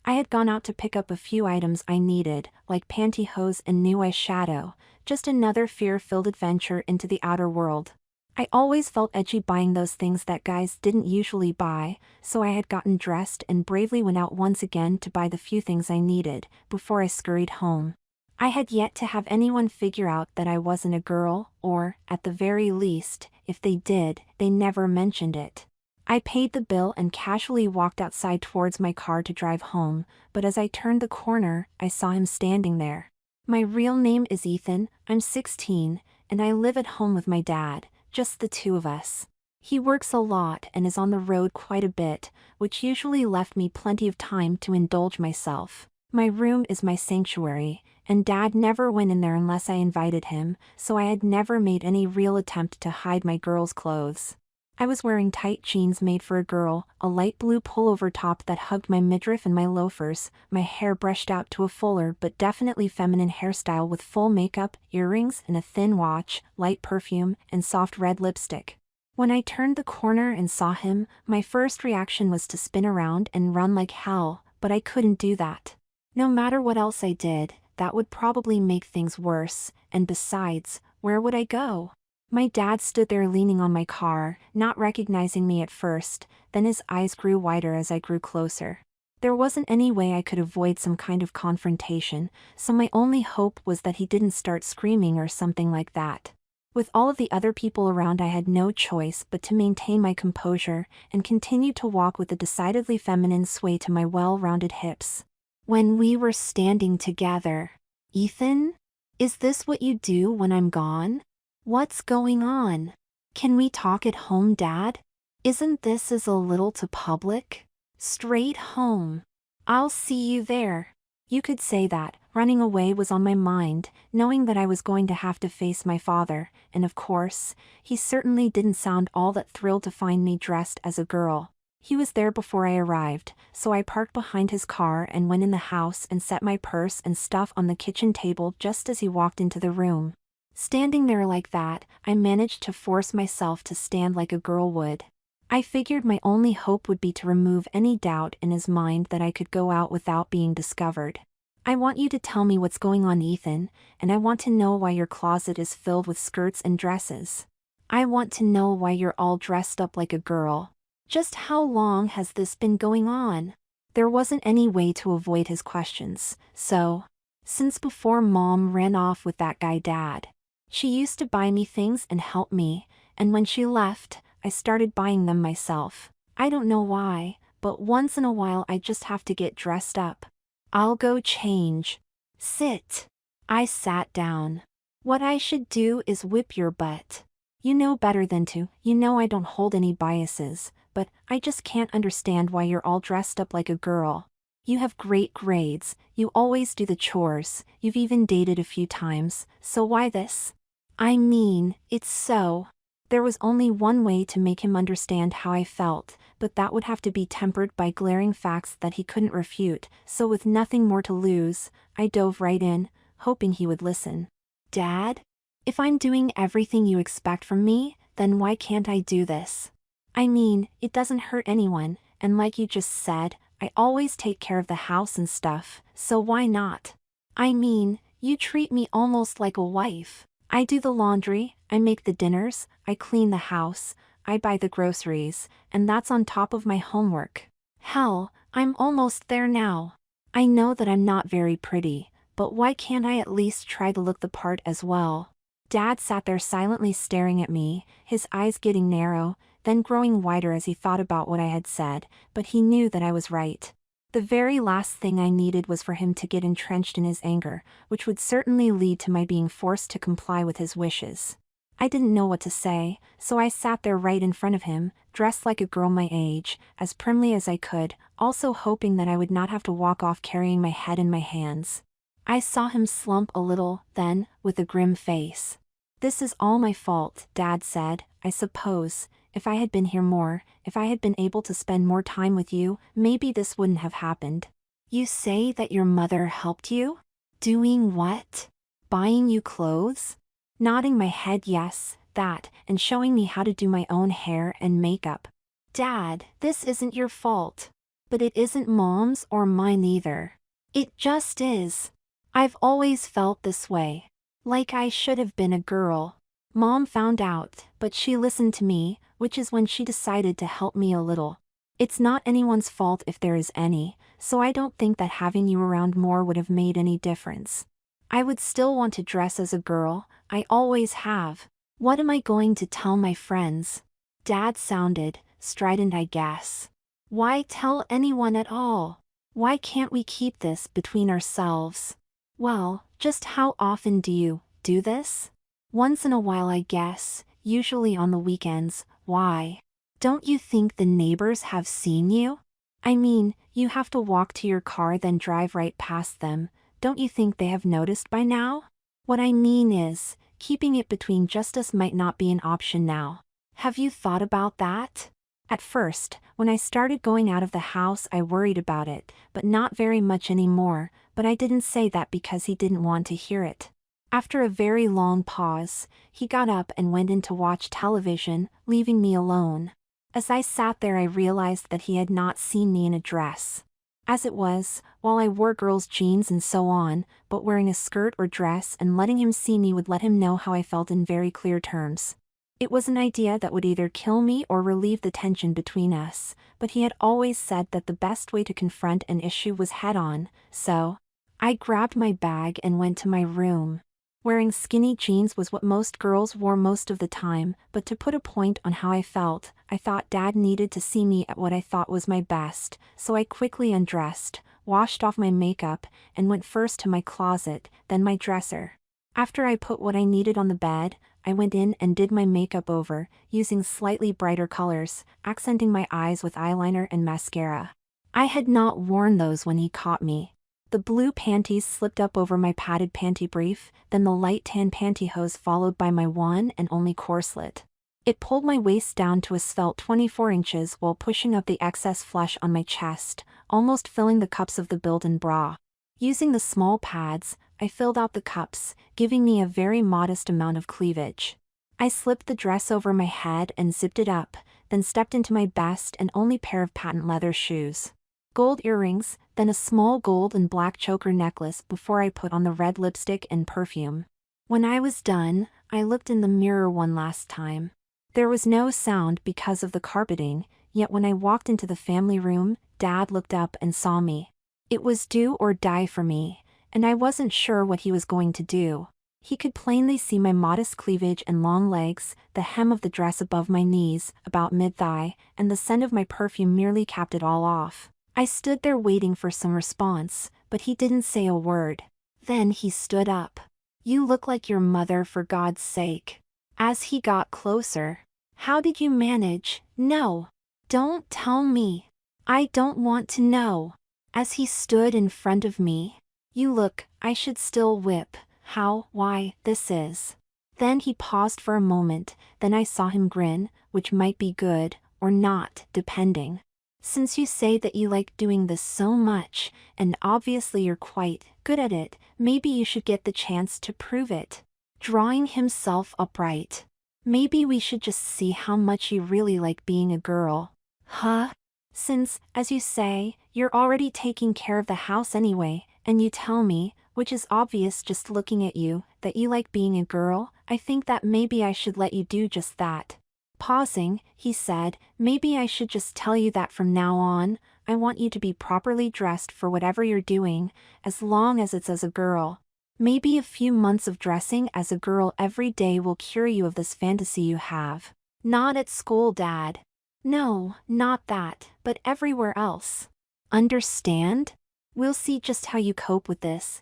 I had gone out to pick up a few items I needed, like pantyhose and new eyeshadow, just another fear-filled adventure into the outer world. I always felt edgy buying those things that guys didn't usually buy, so I had gotten dressed and bravely went out once again to buy the few things I needed, before I scurried home. I had yet to have anyone figure out that I wasn't a girl, or, at the very least, if they did, they never mentioned it. I paid the bill and casually walked outside towards my car to drive home, but as I turned the corner, I saw him standing there. My real name is Ethan, I'm 16, and I live at home with my dad, just the two of us. He works a lot and is on the road quite a bit, which usually left me plenty of time to indulge myself. My room is my sanctuary, and Dad never went in there unless I invited him, so I had never made any real attempt to hide my girl's clothes. I was wearing tight jeans made for a girl, a light blue pullover top that hugged my midriff and my loafers, my hair brushed out to a fuller but definitely feminine hairstyle with full makeup, earrings and a thin watch, light perfume, and soft red lipstick. When I turned the corner and saw him, my first reaction was to spin around and run like hell, but I couldn't do that. No matter what else I did, that would probably make things worse, and besides, where would I go? My dad stood there leaning on my car, not recognizing me at first, then his eyes grew wider as I grew closer. There wasn't any way I could avoid some kind of confrontation, so my only hope was that he didn't start screaming or something like that. With all of the other people around, I had no choice but to maintain my composure and continue to walk with a decidedly feminine sway to my well-rounded hips. When we were standing together, "Ethan? Is this what you do when I'm gone? What's going on? Can we talk at home, Dad? Isn't this a little too public? Straight home. I'll see you there." You could say that. Running away was on my mind, knowing that I was going to have to face my father, and of course, he certainly didn't sound all that thrilled to find me dressed as a girl. He was there before I arrived, so I parked behind his car and went in the house and set my purse and stuff on the kitchen table just as he walked into the room. Standing there like that, I managed to force myself to stand like a girl would. I figured my only hope would be to remove any doubt in his mind that I could go out without being discovered. "I want you to tell me what's going on, Ethan, and I want to know why your closet is filled with skirts and dresses. I want to know why you're all dressed up like a girl. Just how long has this been going on?" There wasn't any way to avoid his questions, so, since before Mom ran off with that guy Dad, she used to buy me things and help me, and when she left, I started buying them myself. I don't know why, but once in a while I just have to get dressed up. "I'll go change. Sit." I sat down. "What I should do is whip your butt. You know better than to. You know I don't hold any biases, but I just can't understand why you're all dressed up like a girl. You have great grades, you always do the chores, you've even dated a few times, so why this?" I mean, it's so. There was only one way to make him understand how I felt, but that would have to be tempered by glaring facts that he couldn't refute, so with nothing more to lose, I dove right in, hoping he would listen. "Dad? If I'm doing everything you expect from me, then why can't I do this? I mean, it doesn't hurt anyone, and like you just said, I always take care of the house and stuff, so why not? I mean, you treat me almost like a wife. I do the laundry, I make the dinners, I clean the house, I buy the groceries, and that's on top of my homework. Hell, I'm almost there now. I know that I'm not very pretty, but why can't I at least try to look the part as well?" Dad sat there silently staring at me, his eyes getting narrow, then growing wider as he thought about what I had said, but he knew that I was right. The very last thing I needed was for him to get entrenched in his anger, which would certainly lead to my being forced to comply with his wishes. I didn't know what to say, so I sat there right in front of him, dressed like a girl my age, as primly as I could, also hoping that I would not have to walk off carrying my head in my hands. I saw him slump a little, then, with a grim face. "This is all my fault," Dad said. "I suppose, if I had been here more, if I had been able to spend more time with you, maybe this wouldn't have happened." "You say that your mother helped you? Doing what? Buying you clothes?" Nodding my head yes, that, and showing me how to do my own hair and makeup. "Dad, this isn't your fault. but it isn't Mom's or mine either. It just is. I've always felt this way. Like I should have been a girl. Mom found out, but she listened to me, which is when she decided to help me a little. It's not anyone's fault if there is any, so I don't think that having you around more would have made any difference. I would still want to dress as a girl, I always have. What am I going to tell my friends? Dad sounded strident, I guess. Why tell anyone at all? Why can't we keep this between ourselves? Well, just how often do you do this? Once in a while, I guess, usually on the weekends. Why? Don't you think the neighbors have seen you? I mean, you have to walk to your car then drive right past them. Don't you think they have noticed by now? What I mean is, keeping it between just us might not be an option now. Have you thought about that? At first, when I started going out of the house, I worried about it, but not very much anymore, but I didn't say that because he didn't want to hear it. After a very long pause, he got up and went in to watch television, leaving me alone. As I sat there, I realized that he had not seen me in a dress. As it was, while I wore girls' jeans and so on, but wearing a skirt or dress and letting him see me would let him know how I felt in very clear terms. It was an idea that would either kill me or relieve the tension between us, but he had always said that the best way to confront an issue was head-on, so I grabbed my bag and went to my room. Wearing skinny jeans was what most girls wore most of the time, but to put a point on how I felt, I thought Dad needed to see me at what I thought was my best, so I quickly undressed, washed off my makeup, and went first to my closet, then my dresser. After I put what I needed on the bed, I went in and did my makeup over, using slightly brighter colors, accenting my eyes with eyeliner and mascara. I had not worn those when he caught me. The blue panties slipped up over my padded panty brief, then the light tan pantyhose followed by my one and only corselet. It pulled my waist down to a svelte 24 inches while pushing up the excess flesh on my chest, almost filling the cups of the built-in bra. Using the small pads, I filled out the cups, giving me a very modest amount of cleavage. I slipped the dress over my head and zipped it up, then stepped into my best and only pair of patent leather shoes. Gold earrings, then a small gold and black choker necklace before I put on the red lipstick and perfume. When I was done, I looked in the mirror one last time. There was no sound because of the carpeting, yet when I walked into the family room, Dad looked up and saw me. It was do or die for me, and I wasn't sure what he was going to do. He could plainly see my modest cleavage and long legs, the hem of the dress above my knees, about mid-thigh, and the scent of my perfume merely capped it all off. I stood there waiting for some response, but he didn't say a word. Then he stood up. "You look like your mother, for God's sake." As he got closer, "How did you manage?" "No. Don't tell me. I don't want to know." As he stood in front of me, "You look, I should still whip. How, why, this is." Then he paused for a moment, then I saw him grin, which might be good, or not, depending. "Since you say that you like doing this so much, and obviously you're quite good at it, maybe you should get the chance to prove it." Drawing himself upright. "Maybe we should just see how much you really like being a girl." "Huh? Since, as you say, you're already taking care of the house anyway, and you tell me, which is obvious just looking at you, that you like being a girl, I think that maybe I should let you do just that." Pausing, he said, "Maybe I should just tell you that from now on, I want you to be properly dressed for whatever you're doing, as long as it's as a girl. Maybe a few months of dressing as a girl every day will cure you of this fantasy you have." "Not at school, Dad." "No, not that, but everywhere else. Understand? We'll see just how you cope with this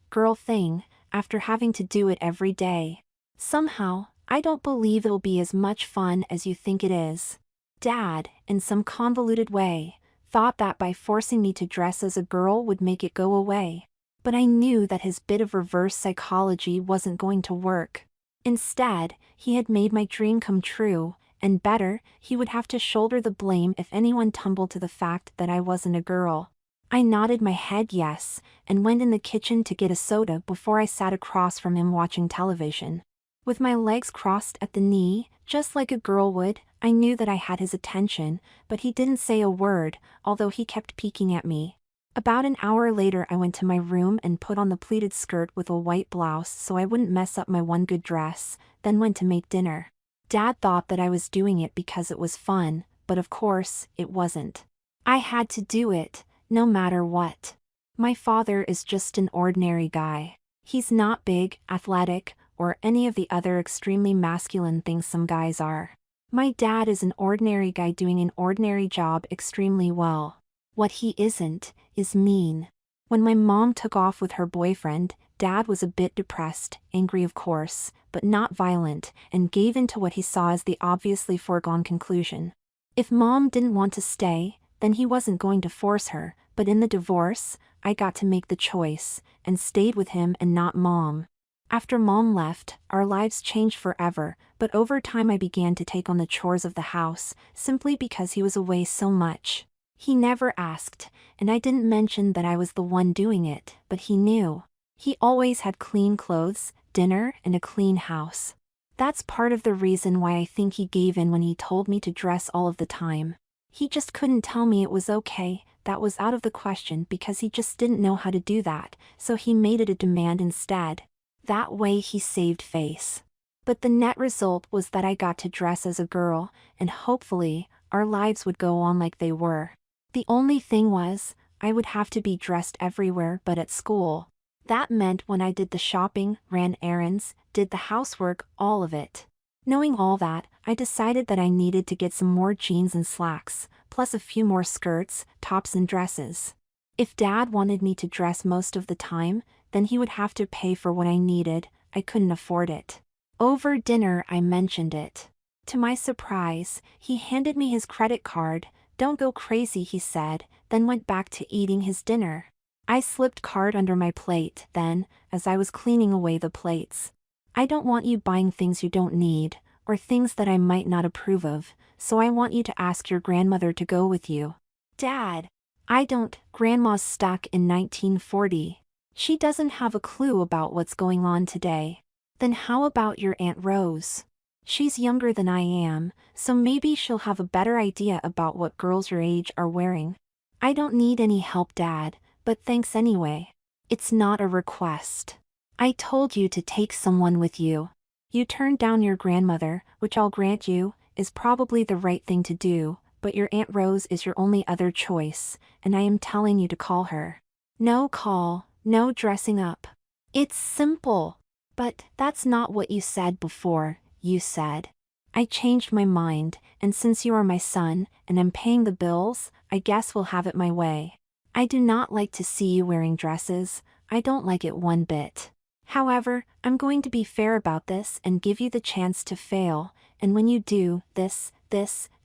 girl thing, after having to do it every day. Somehow, I don't believe it'll be as much fun as you think it is." Dad, in some convoluted way, thought that by forcing me to dress as a girl would make it go away. But I knew that his bit of reverse psychology wasn't going to work. Instead, he had made my dream come true, and better, he would have to shoulder the blame if anyone tumbled to the fact that I wasn't a girl. I nodded my head yes, and went in the kitchen to get a soda before I sat across from him watching television. With my legs crossed at the knee, just like a girl would, I knew that I had his attention, but he didn't say a word, although he kept peeking at me. About an hour later I went to my room and put on the pleated skirt with a white blouse so I wouldn't mess up my one good dress, then went to make dinner. Dad thought that I was doing it because it was fun, but of course, it wasn't. I had to do it, no matter what. My father is just an ordinary guy. He's not big, athletic, or any of the other extremely masculine things some guys are. My dad is an ordinary guy doing an ordinary job extremely well. What he isn't, is mean. When my mom took off with her boyfriend, Dad was a bit depressed, angry of course, but not violent, and gave in to what he saw as the obviously foregone conclusion. If Mom didn't want to stay, then he wasn't going to force her, but in the divorce, I got to make the choice, and stayed with him and not Mom. After Mom left, our lives changed forever, but over time I began to take on the chores of the house, simply because he was away so much. He never asked, and I didn't mention that I was the one doing it, but he knew. He always had clean clothes, dinner, and a clean house. That's part of the reason why I think he gave in when he told me to dress all of the time. He just couldn't tell me it was okay, that was out of the question because he just didn't know how to do that, so he made it a demand instead. That way he saved face. But the net result was that I got to dress as a girl, and hopefully, our lives would go on like they were. The only thing was, I would have to be dressed everywhere but at school. That meant when I did the shopping, ran errands, did the housework, all of it. Knowing all that, I decided that I needed to get some more jeans and slacks, plus a few more skirts, tops and dresses. If Dad wanted me to dress most of the time, then he would have to pay for what I needed. I couldn't afford it. Over dinner I mentioned it. To my surprise, he handed me his credit card. "Don't go crazy," he said, then went back to eating his dinner. I slipped card under my plate then, as I was cleaning away the plates. "I don't want you buying things you don't need, or things that I might not approve of, so I want you to ask your grandmother to go with you." "Dad, I don't." "Grandma's stuck in 1940. She doesn't have a clue about what's going on today." "Then how about your Aunt Rose? She's younger than I am, so maybe she'll have a better idea about what girls your age are wearing." "I don't need any help, Dad, but thanks anyway. It's not a request. I told you to take someone with you. You turned down your grandmother, which I'll grant you, is probably the right thing to do, but your Aunt Rose is your only other choice, and I am telling you to call her. No call, no dressing up. It's simple." "But that's not what you said before," you said. "I changed my mind, and since you are my son, and I'm paying the bills, I guess we'll have it my way. I do not like to see you wearing dresses, I don't like it one bit. However, I'm going to be fair about this and give you the chance to fail, and when you do, this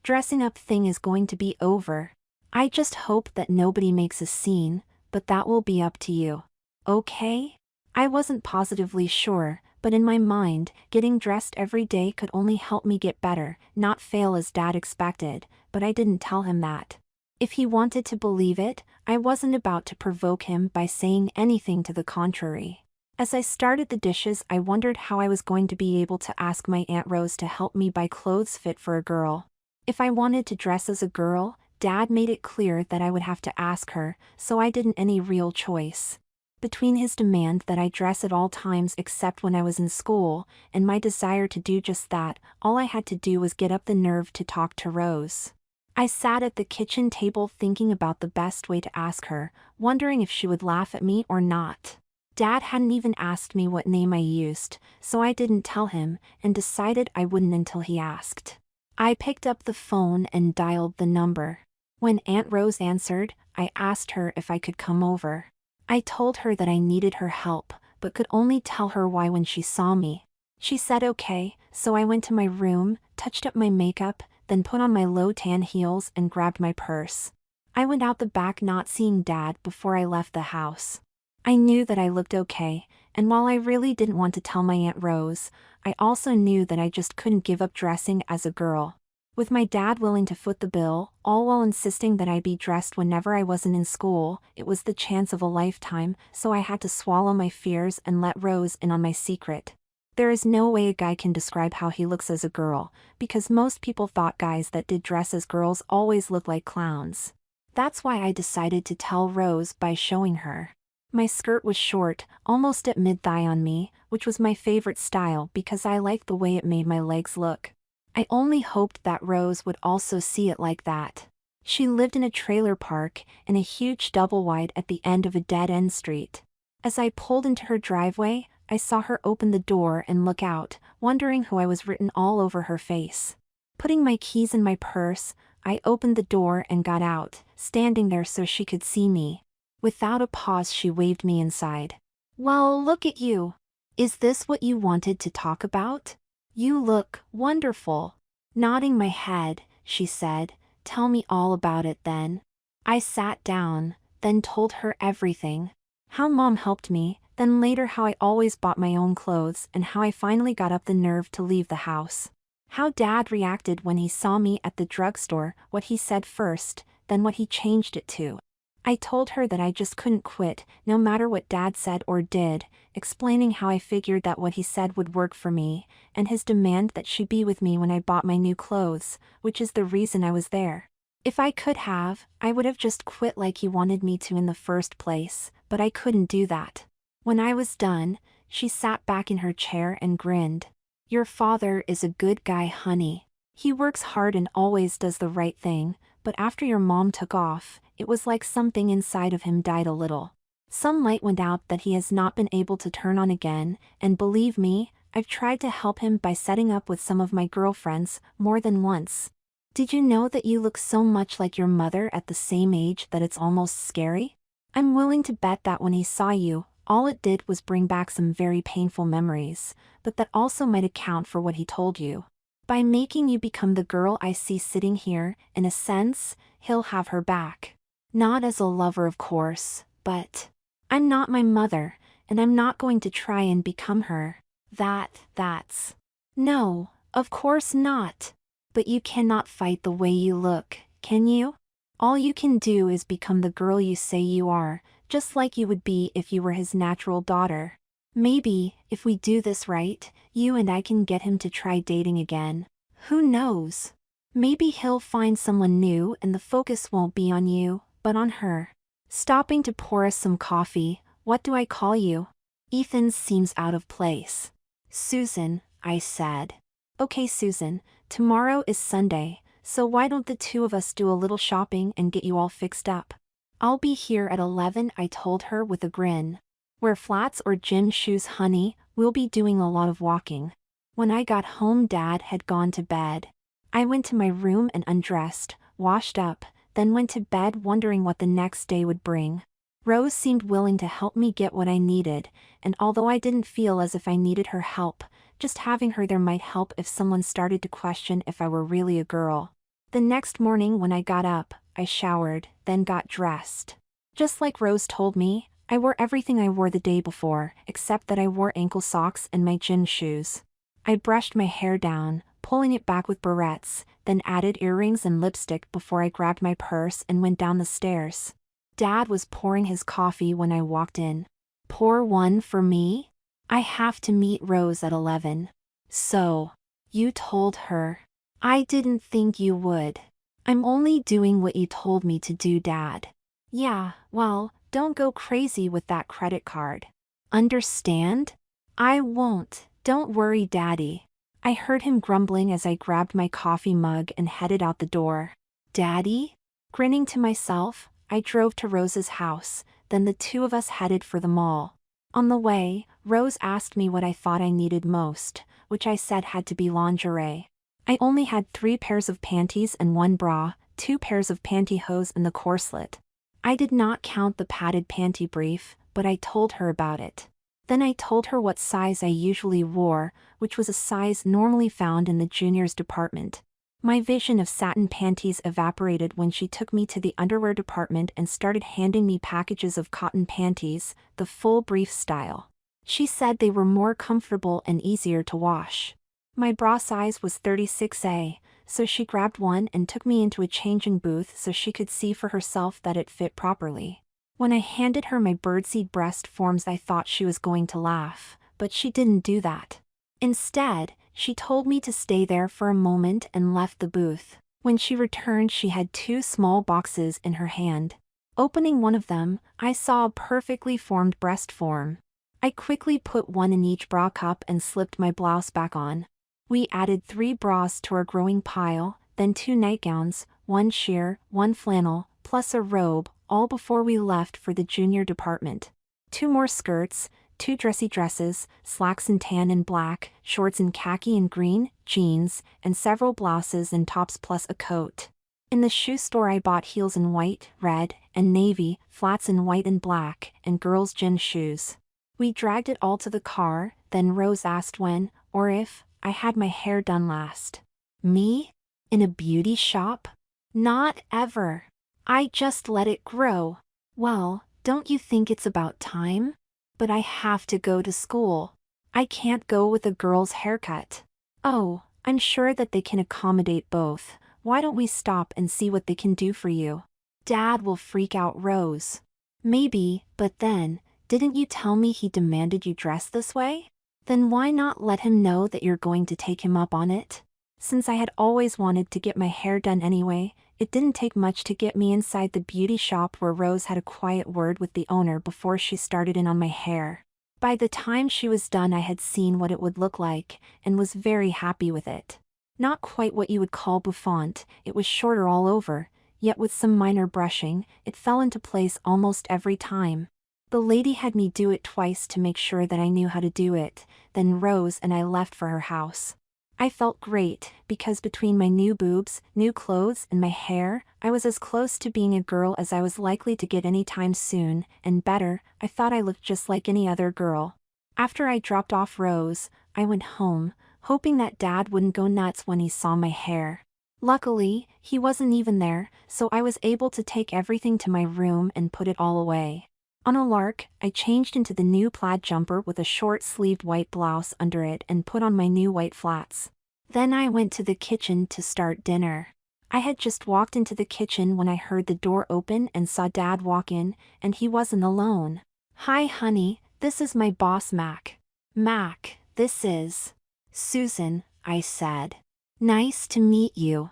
dressing up thing is going to be over. I just hope that nobody makes a scene, but that will be up to you. Okay?" I wasn't positively sure, but in my mind, getting dressed every day could only help me get better, not fail as Dad expected, but I didn't tell him that. If he wanted to believe it, I wasn't about to provoke him by saying anything to the contrary. As I started the dishes, I wondered how I was going to be able to ask my Aunt Rose to help me buy clothes fit for a girl. If I wanted to dress as a girl, Dad made it clear that I would have to ask her, so I didn't any real choice. Between his demand that I dress at all times except when I was in school, and my desire to do just that, all I had to do was get up the nerve to talk to Rose. I sat at the kitchen table thinking about the best way to ask her, wondering if she would laugh at me or not. Dad hadn't even asked me what name I used, so I didn't tell him, and decided I wouldn't until he asked. I picked up the phone and dialed the number. When Aunt Rose answered, I asked her if I could come over. I told her that I needed her help, but could only tell her why when she saw me. She said okay, so I went to my room, touched up my makeup, then put on my low tan heels and grabbed my purse. I went out the back not seeing Dad before I left the house. I knew that I looked okay, and while I really didn't want to tell my Aunt Rose, I also knew that I just couldn't give up dressing as a girl. With my dad willing to foot the bill, all while insisting that I be dressed whenever I wasn't in school, it was the chance of a lifetime, so I had to swallow my fears and let Rose in on my secret. There is no way a guy can describe how he looks as a girl, because most people thought guys that did dress as girls always looked like clowns. That's why I decided to tell Rose by showing her. My skirt was short, almost at mid-thigh on me, which was my favorite style because I liked the way it made my legs look. I only hoped that Rose would also see it like that. She lived in a trailer park, in a huge double-wide at the end of a dead-end street. As I pulled into her driveway, I saw her open the door and look out, wondering who I was written all over her face. Putting my keys in my purse, I opened the door and got out, standing there so she could see me. Without a pause, she waved me inside. "Well, look at you. Is this what you wanted to talk about? You look wonderful." Nodding my head, she said, "Tell me all about it then." I sat down, then told her everything. How Mom helped me, then later how I always bought my own clothes and how I finally got up the nerve to leave the house. How Dad reacted when he saw me at the drugstore, what he said first, then what he changed it to. I told her that I just couldn't quit, no matter what Dad said or did, explaining how I figured that what he said would work for me, and his demand that she be with me when I bought my new clothes, which is the reason I was there. If I could have, I would have just quit like he wanted me to in the first place, but I couldn't do that. When I was done, she sat back in her chair and grinned. "Your father is a good guy, honey. He works hard and always does the right thing, but after your mom took off, it was like something inside of him died a little. Some light went out that he has not been able to turn on again, and believe me, I've tried to help him by setting up with some of my girlfriends, more than once. Did you know that you look so much like your mother at the same age that it's almost scary? I'm willing to bet that when he saw you, all it did was bring back some very painful memories, but that also might account for what he told you. By making you become the girl I see sitting here, in a sense, he'll have her back. Not as a lover, of course, but I'm not my mother, and I'm not going to try and become her. That's... No, of course not. But you cannot fight the way you look, can you? All you can do is become the girl you say you are, just like you would be if you were his natural daughter. Maybe, if we do this right, you and I can get him to try dating again. Who knows? Maybe he'll find someone new and the focus won't be on you, but on her." Stopping to pour us some coffee, "What do I call you?" Ethan seems out of place. "Susan," I said. "Okay, Susan, tomorrow is Sunday, so why don't the two of us do a little shopping and get you all fixed up?" "I'll be here at 11, I told her with a grin. "Wear flats or gym shoes, honey, we'll be doing a lot of walking." When I got home, Dad had gone to bed. I went to my room and undressed, washed up, then went to bed wondering what the next day would bring. Rose seemed willing to help me get what I needed, and although I didn't feel as if I needed her help, just having her there might help if someone started to question if I were really a girl. The next morning when I got up, I showered, then got dressed. Just like Rose told me, I wore everything I wore the day before, except that I wore ankle socks and my gym shoes. I brushed my hair down, pulling it back with barrettes, then added earrings and lipstick before I grabbed my purse and went down the stairs. Dad was pouring his coffee when I walked in. "Pour one for me? I have to meet Rose at 11. "So, you told her. I didn't think you would. I'm only doing what you told me to do, Dad." "Yeah, well, don't go crazy with that credit card. Understand?" "I won't, don't worry, Daddy." I heard him grumbling as I grabbed my coffee mug and headed out the door. "Daddy?" Grinning to myself, I drove to Rose's house, then the two of us headed for the mall. On the way, Rose asked me what I thought I needed most, which I said had to be lingerie. I only had 3 pairs of panties and 1 bra, 2 pairs of pantyhose and the corselet. I did not count the padded panty brief, but I told her about it. Then I told her what size I usually wore, which was a size normally found in the juniors department. My vision of satin panties evaporated when she took me to the underwear department and started handing me packages of cotton panties, the full brief style. She said they were more comfortable and easier to wash. My bra size was 36A, so she grabbed one and took me into a changing booth so she could see for herself that it fit properly. When I handed her my birdseed breast forms, I thought she was going to laugh, but she didn't do that. Instead, she told me to stay there for a moment and left the booth. When she returned, she had two small boxes in her hand. Opening one of them, I saw a perfectly formed breast form. I quickly put one in each bra cup and slipped my blouse back on. We added 3 bras to our growing pile, then 2 nightgowns, 1 sheer, 1 flannel, plus a robe, all before we left for the junior department. 2 more skirts, 2 dressy dresses, slacks in tan and black, shorts in khaki and green, jeans, and several blouses and tops plus a coat. In the shoe store I bought heels in white, red, and navy, flats in white and black, and girls' gym shoes. We dragged it all to the car, then Rose asked when, or if, I had my hair done last. Me? In a beauty shop? Not ever. I just let it grow. Well, don't you think it's about time? But I have to go to school. I can't go with a girl's haircut. Oh, I'm sure that they can accommodate both. Why don't we stop and see what they can do for you? Dad will freak out, Rose. Maybe, but then, didn't you tell me he demanded you dress this way? Then why not let him know that you're going to take him up on it? Since I had always wanted to get my hair done anyway, it didn't take much to get me inside the beauty shop where Rose had a quiet word with the owner before she started in on my hair. By the time she was done, I had seen what it would look like, and was very happy with it. Not quite what you would call bouffant, it was shorter all over, yet with some minor brushing, it fell into place almost every time. The lady had me do it twice to make sure that I knew how to do it, then Rose and I left for her house. I felt great, because between my new boobs, new clothes, and my hair, I was as close to being a girl as I was likely to get anytime soon, and better, I thought I looked just like any other girl. After I dropped off Rose, I went home, hoping that Dad wouldn't go nuts when he saw my hair. Luckily, he wasn't even there, so I was able to take everything to my room and put it all away. On a lark, I changed into the new plaid jumper with a short-sleeved white blouse under it and put on my new white flats. Then I went to the kitchen to start dinner. I had just walked into the kitchen when I heard the door open and saw Dad walk in, and he wasn't alone. "Hi honey, this is my boss Mac." "Mac, this is Susan," I said. "Nice to meet you."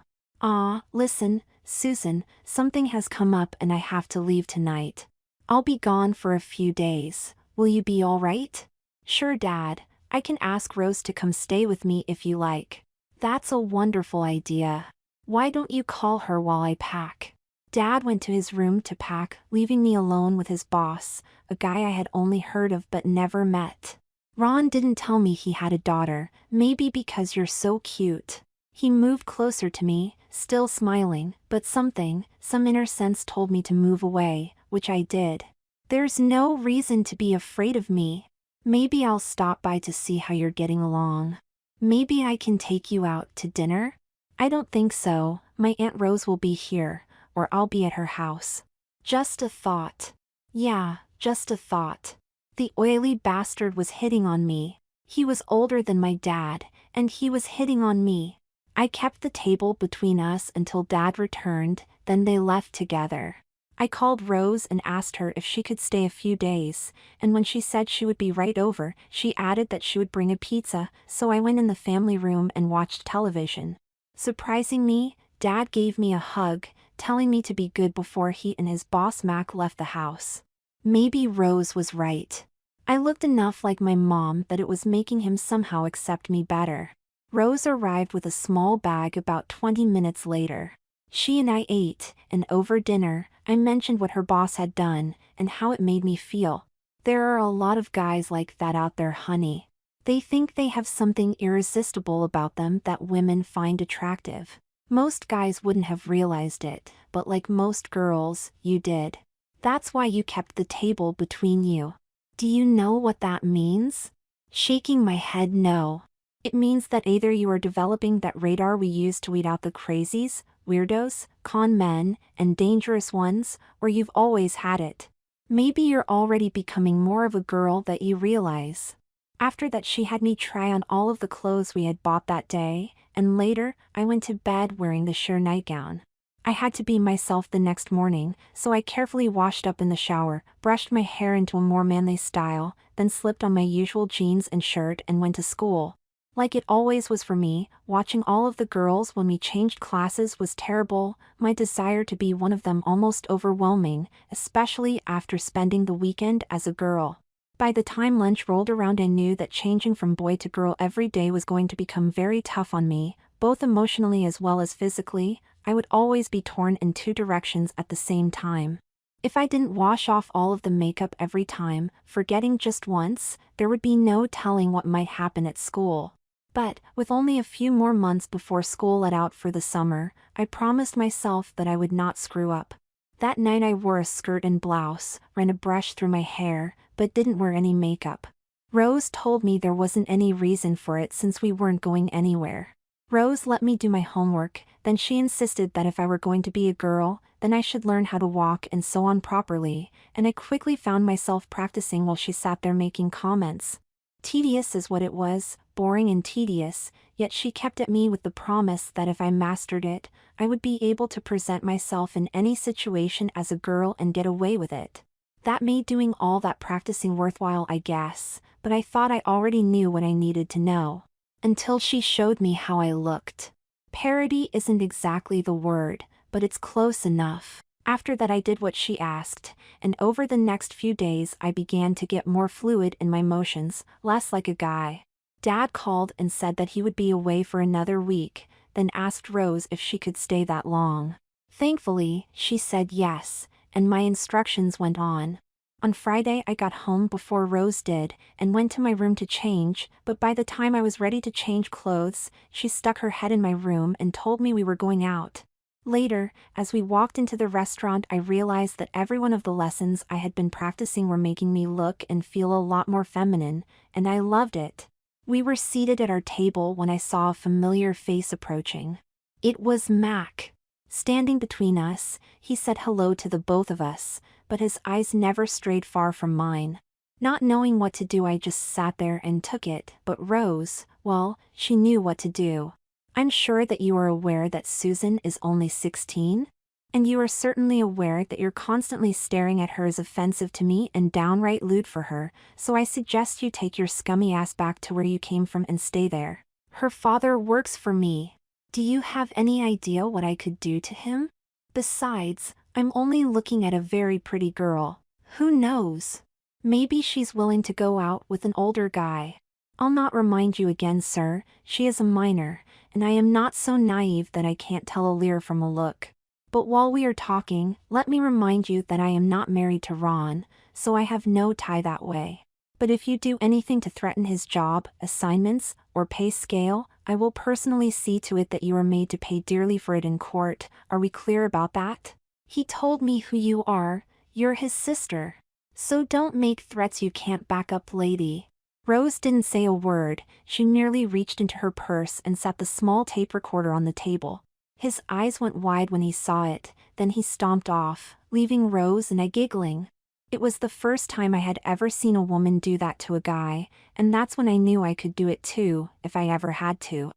Listen, Susan, something has come up and I have to leave tonight. I'll be gone for a few days. Will you be all right?" "Sure, Dad. I can ask Rose to come stay with me if you like." "That's a wonderful idea. Why don't you call her while I pack?" Dad went to his room to pack, leaving me alone with his boss, a guy I had only heard of but never met. "Ron didn't tell me he had a daughter, maybe because you're so cute." He moved closer to me, still smiling, but some inner sense told me to move away, which I did. "There's no reason to be afraid of me. Maybe I'll stop by to see how you're getting along. Maybe I can take you out to dinner?" "I don't think so, my Aunt Rose will be here, or I'll be at her house." "Just a thought." "Yeah, just a thought." The oily bastard was hitting on me. He was older than my dad, and he was hitting on me. I kept the table between us until Dad returned, then they left together. I called Rose and asked her if she could stay a few days, and when she said she would be right over, she added that she would bring a pizza, so I went in the family room and watched television. Surprising me, Dad gave me a hug, telling me to be good before he and his boss Mac left the house. Maybe Rose was right. I looked enough like my mom that it was making him somehow accept me better. Rose arrived with a small bag about 20 minutes later. She and I ate, and over dinner, I mentioned what her boss had done, and how it made me feel. There are a lot of guys like that out there, honey. They think they have something irresistible about them that women find attractive. Most guys wouldn't have realized it, but like most girls, you did. That's why you kept the table between you. Do you know what that means? Shaking my head no. It means that either you are developing that radar we use to weed out the crazies, weirdos, con men, and dangerous ones, or you've always had it. Maybe you're already becoming more of a girl that you realize. After that she had me try on all of the clothes we had bought that day, and later, I went to bed wearing the sheer nightgown. I had to be myself the next morning, so I carefully washed up in the shower, brushed my hair into a more manly style, then slipped on my usual jeans and shirt and went to school. Like it always was for me, watching all of the girls when we changed classes was terrible. My desire to be one of them almost overwhelming, especially after spending the weekend as a girl. By the time lunch rolled around, I knew that changing from boy to girl every day was going to become very tough on me, both emotionally as well as physically. I would always be torn in two directions at the same time. If I didn't wash off all of the makeup every time, forgetting just once, there would be no telling what might happen at school. But, with only a few more months before school let out for the summer, I promised myself that I would not screw up. That night I wore a skirt and blouse, ran a brush through my hair, but didn't wear any makeup. Rose told me there wasn't any reason for it since we weren't going anywhere. Rose let me do my homework, then she insisted that if I were going to be a girl, then I should learn how to walk and so on properly, and I quickly found myself practicing while she sat there making comments. Tedious is what it was, boring and tedious, yet she kept at me with the promise that if I mastered it, I would be able to present myself in any situation as a girl and get away with it. That made doing all that practicing worthwhile, I guess, but I thought I already knew what I needed to know. Until she showed me how I looked. Parody isn't exactly the word, but it's close enough. After that I did what she asked, and over the next few days I began to get more fluid in my motions, less like a guy. Dad called and said that he would be away for another week, then asked Rose if she could stay that long. Thankfully, she said yes, and my instructions went on. On Friday I got home before Rose did, and went to my room to change, but by the time I was ready to change clothes, she stuck her head in my room and told me we were going out. Later, as we walked into the restaurant, I realized that every one of the lessons I had been practicing were making me look and feel a lot more feminine, and I loved it. We were seated at our table when I saw a familiar face approaching. It was Mac. Standing between us, he said hello to the both of us, but his eyes never strayed far from mine. Not knowing what to do, I just sat there and took it, but Rose, well, she knew what to do. I'm sure that you are aware that Susan is only 16? And you are certainly aware that you're constantly staring at her is offensive to me and downright lewd for her, so I suggest you take your scummy ass back to where you came from and stay there. Her father works for me. Do you have any idea what I could do to him? Besides, I'm only looking at a very pretty girl. Who knows? Maybe she's willing to go out with an older guy. I'll not remind you again, sir, she is a minor, and I am not so naive that I can't tell a leer from a look. But while we are talking, let me remind you that I am not married to Ron, so I have no tie that way. But if you do anything to threaten his job, assignments, or pay scale, I will personally see to it that you are made to pay dearly for it in court. Are we clear about that? He told me who you are. You're his sister. So don't make threats you can't back up, lady. Rose didn't say a word. She merely reached into her purse and set the small tape recorder on the table. His eyes went wide when he saw it, then he stomped off, leaving Rose and I giggling. It was the first time I had ever seen a woman do that to a guy, and that's when I knew I could do it too, if I ever had to.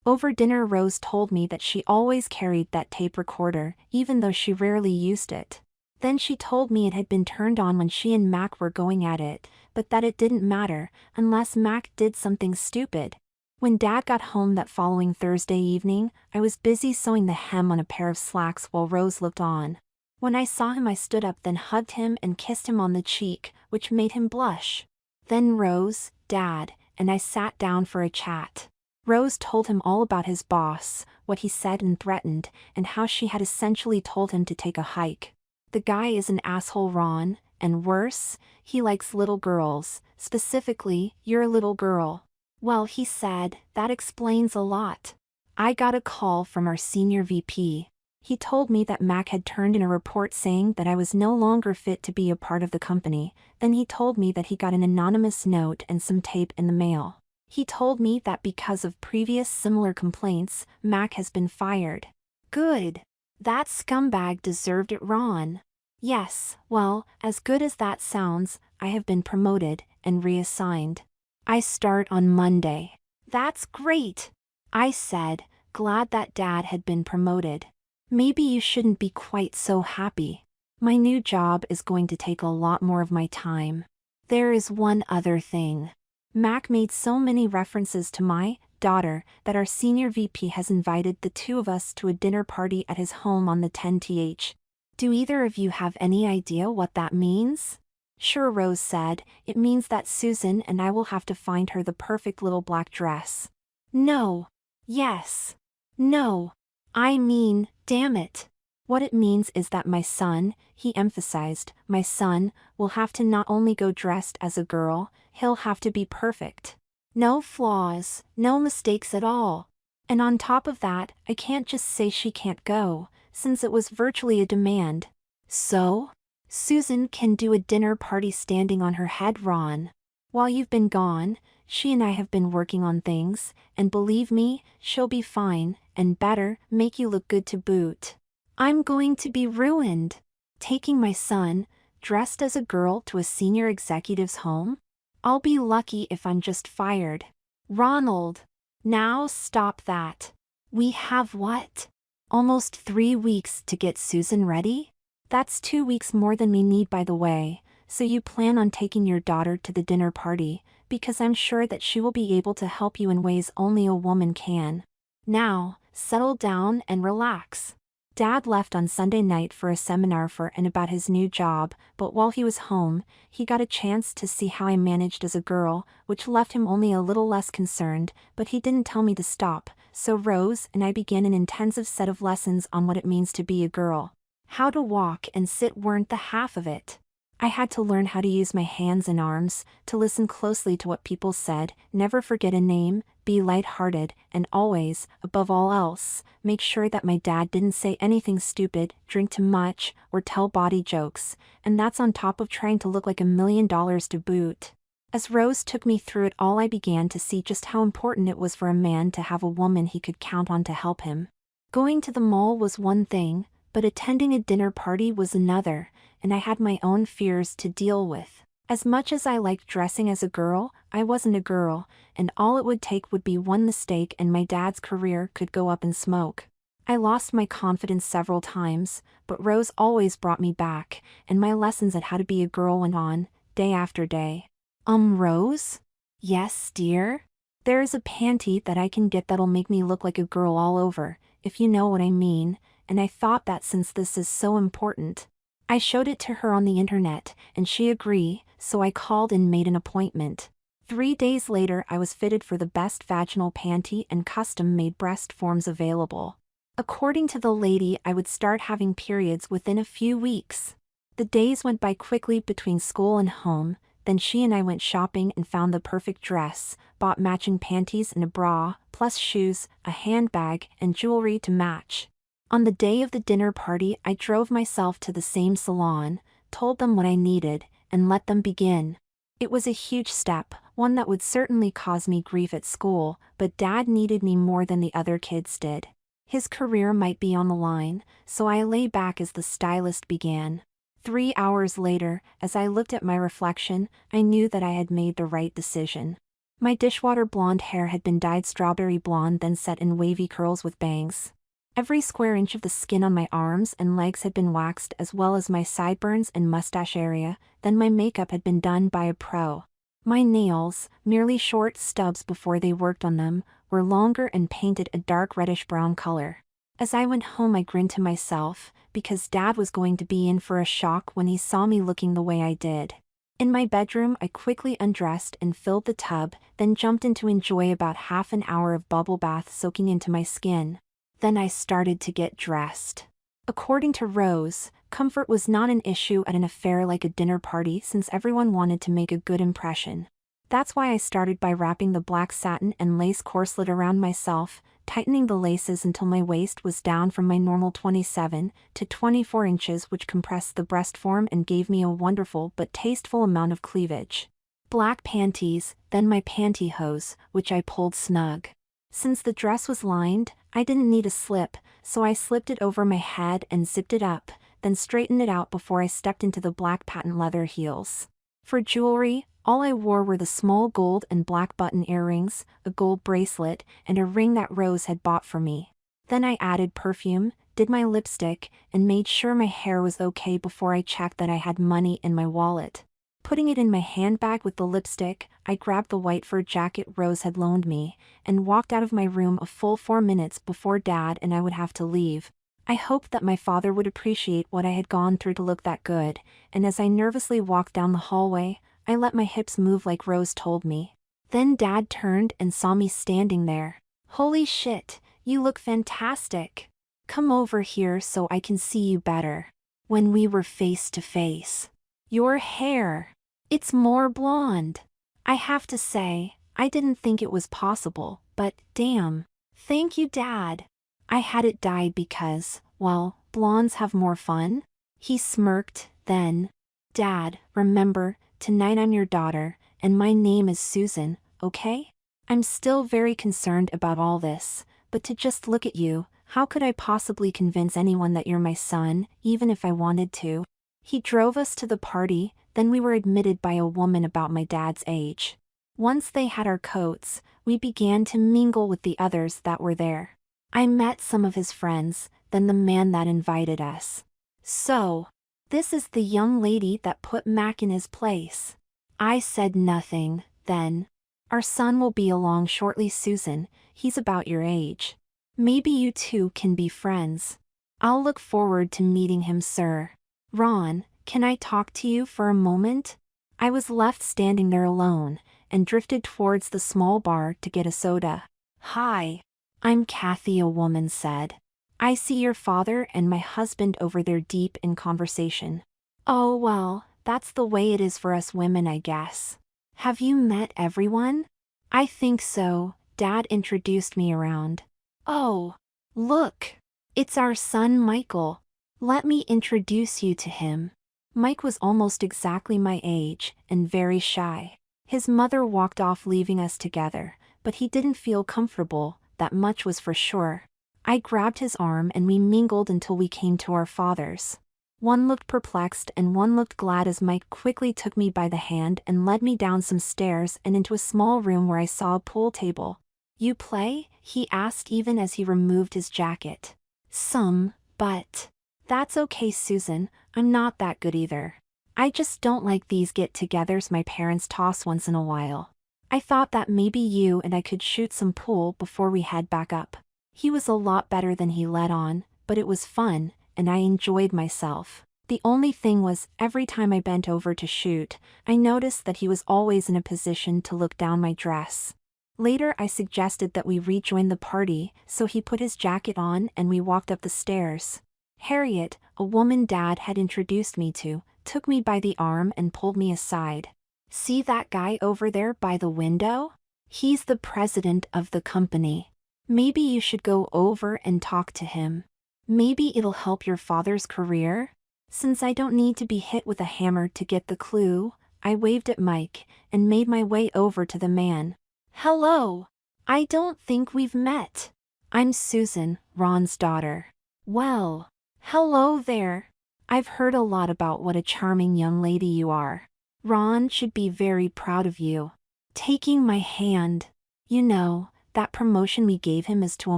Over dinner, Rose told me that she always carried that tape recorder, even though she rarely used it. Then she told me it had been turned on when she and Mac were going at it, but that it didn't matter, unless Mac did something stupid. When Dad got home that following Thursday evening, I was busy sewing the hem on a pair of slacks while Rose looked on. When I saw him, I stood up, then hugged him and kissed him on the cheek, which made him blush. Then Rose, Dad, and I sat down for a chat. Rose told him all about his boss, what he said and threatened, and how she had essentially told him to take a hike. The guy is an asshole, Ron, and worse, he likes little girls, specifically, your little girl. Well, he said, that explains a lot. I got a call from our senior VP. He told me that Mac had turned in a report saying that I was no longer fit to be a part of the company. Then he told me that he got an anonymous note and some tape in the mail. He told me that because of previous similar complaints, Mac has been fired. Good. That scumbag deserved it, Ron. Yes, well, as good as that sounds, I have been promoted and reassigned. I start on Monday. That's great, I said, glad that Dad had been promoted. Maybe you shouldn't be quite so happy. My new job is going to take a lot more of my time. There is one other thing. Mac made so many references to my daughter that our senior VP has invited the two of us to a dinner party at his home on the 10th. Do either of you have any idea what that means? Sure, Rose said, it means that Susan and I will have to find her the perfect little black dress. No. Yes. No. I mean, damn it. What it means is that my son, he emphasized, my son, will have to not only go dressed as a girl, he'll have to be perfect. No flaws, no mistakes at all. And on top of that, I can't just say she can't go, since it was virtually a demand. So? Susan can do a dinner party standing on her head, Ron. While you've been gone, she and I have been working on things, and believe me, she'll be fine, and better, make you look good to boot. I'm going to be ruined. Taking my son, dressed as a girl, to a senior executive's home? I'll be lucky if I'm just fired. Ronald. Now stop that. We have what? Almost 3 weeks to get Susan ready? That's 2 weeks more than we need, by the way, so you plan on taking your daughter to the dinner party, because I'm sure that she will be able to help you in ways only a woman can. Now, settle down and relax. Dad left on Sunday night for a seminar for and about his new job, but while he was home, he got a chance to see how I managed as a girl, which left him only a little less concerned, but he didn't tell me to stop, so Rose and I began an intensive set of lessons on what it means to be a girl. How to walk and sit weren't the half of it. I had to learn how to use my hands and arms, to listen closely to what people said, never forget a name, be light-hearted, and always, above all else, make sure that my dad didn't say anything stupid, drink too much, or tell bawdy jokes, and that's on top of trying to look like $1 million to boot. As Rose took me through it all, I began to see just how important it was for a man to have a woman he could count on to help him. Going to the mall was one thing, but attending a dinner party was another, and I had my own fears to deal with. As much as I liked dressing as a girl, I wasn't a girl, and all it would take would be one mistake and my dad's career could go up in smoke. I lost my confidence several times, but Rose always brought me back, and my lessons at how to be a girl went on, day after day. Rose? Yes, dear? There is a panty that I can get that'll make me look like a girl all over, if you know what I mean, and I thought that since this is so important. I showed it to her on the internet, and she agreed, so I called and made an appointment. 3 days later, I was fitted for the best vaginal panty and custom-made breast forms available. According to the lady, I would start having periods within a few weeks. The days went by quickly between school and home, then she and I went shopping and found the perfect dress, bought matching panties and a bra, plus shoes, a handbag, and jewelry to match. On the day of the dinner party, I drove myself to the same salon, told them what I needed, and let them begin. It was a huge step, one that would certainly cause me grief at school, but Dad needed me more than the other kids did. His career might be on the line, so I lay back as the stylist began. 3 hours later, as I looked at my reflection, I knew that I had made the right decision. My dishwater blonde hair had been dyed strawberry blonde, then set in wavy curls with bangs. Every square inch of the skin on my arms and legs had been waxed, as well as my sideburns and mustache area, then my makeup had been done by a pro. My nails, merely short stubs before they worked on them, were longer and painted a dark reddish-brown color. As I went home, I grinned to myself, because Dad was going to be in for a shock when he saw me looking the way I did. In my bedroom, I quickly undressed and filled the tub, then jumped in to enjoy about half an hour of bubble bath soaking into my skin. Then I started to get dressed. According to Rose, comfort was not an issue at an affair like a dinner party, since everyone wanted to make a good impression. That's why I started by wrapping the black satin and lace corselet around myself, tightening the laces until my waist was down from my normal 27 to 24 inches, which compressed the breast form and gave me a wonderful but tasteful amount of cleavage. Black panties, then my pantyhose, which I pulled snug. Since the dress was lined, I didn't need a slip, so I slipped it over my head and zipped it up, then straightened it out before I stepped into the black patent leather heels. For jewelry, all I wore were the small gold and black button earrings, a gold bracelet, and a ring that Rose had bought for me. Then I added perfume, did my lipstick, and made sure my hair was okay before I checked that I had money in my wallet. Putting it in my handbag with the lipstick, I grabbed the white fur jacket Rose had loaned me, and walked out of my room a full 4 minutes before Dad and I would have to leave. I hoped that my father would appreciate what I had gone through to look that good, and as I nervously walked down the hallway, I let my hips move like Rose told me. Then Dad turned and saw me standing there. "Holy shit, you look fantastic. Come over here so I can see you better." When we were face to face. "Your hair. It's more blonde." I have to say, I didn't think it was possible, but damn. Thank you, Dad. I had it dyed because, well, blondes have more fun. He smirked, then. "Dad, remember, tonight I'm your daughter, and my name is Susan, okay? I'm still very concerned about all this, but to just look at you, how could I possibly convince anyone that you're my son, even if I wanted to?" He drove us to the party, then we were admitted by a woman about my dad's age. Once they had our coats, we began to mingle with the others that were there. I met some of his friends, then the man that invited us. "So, this is the young lady that put Mac in his place." I said nothing, then. "Our son will be along shortly, Susan. He's about your age. Maybe you two can be friends." "I'll look forward to meeting him, sir." "Ron, can I talk to you for a moment?" I was left standing there alone, and drifted towards the small bar to get a soda. "Hi. I'm Kathy," a woman said. "I see your father and my husband over there deep in conversation." "Oh well, that's the way it is for us women, I guess." "Have you met everyone?" "I think so, Dad introduced me around." "Oh, look. It's our son Michael. Let me introduce you to him." Mike was almost exactly my age, and very shy. His mother walked off leaving us together, but he didn't feel comfortable, that much was for sure. I grabbed his arm and we mingled until we came to our fathers. One looked perplexed and one looked glad as Mike quickly took me by the hand and led me down some stairs and into a small room where I saw a pool table. "You play?" he asked even as he removed his jacket. "Some, but..." "That's okay, Susan, I'm not that good either. I just don't like these get-togethers my parents toss once in a while. I thought that maybe you and I could shoot some pool before we head back up." He was a lot better than he let on, but it was fun, and I enjoyed myself. The only thing was, every time I bent over to shoot, I noticed that he was always in a position to look down my dress. Later I suggested that we rejoin the party, so he put his jacket on and we walked up the stairs. Harriet, a woman Dad had introduced me to, took me by the arm and pulled me aside. "See that guy over there by the window? He's the president of the company. Maybe you should go over and talk to him. Maybe it'll help your father's career." Since I don't need to be hit with a hammer to get the clue, I waved at Mike and made my way over to the man. "Hello. I don't think we've met. I'm Susan, Ron's daughter." "Well, hello there. I've heard a lot about what a charming young lady you are. Ron should be very proud of you." Taking my hand. "You know, that promotion we gave him is to a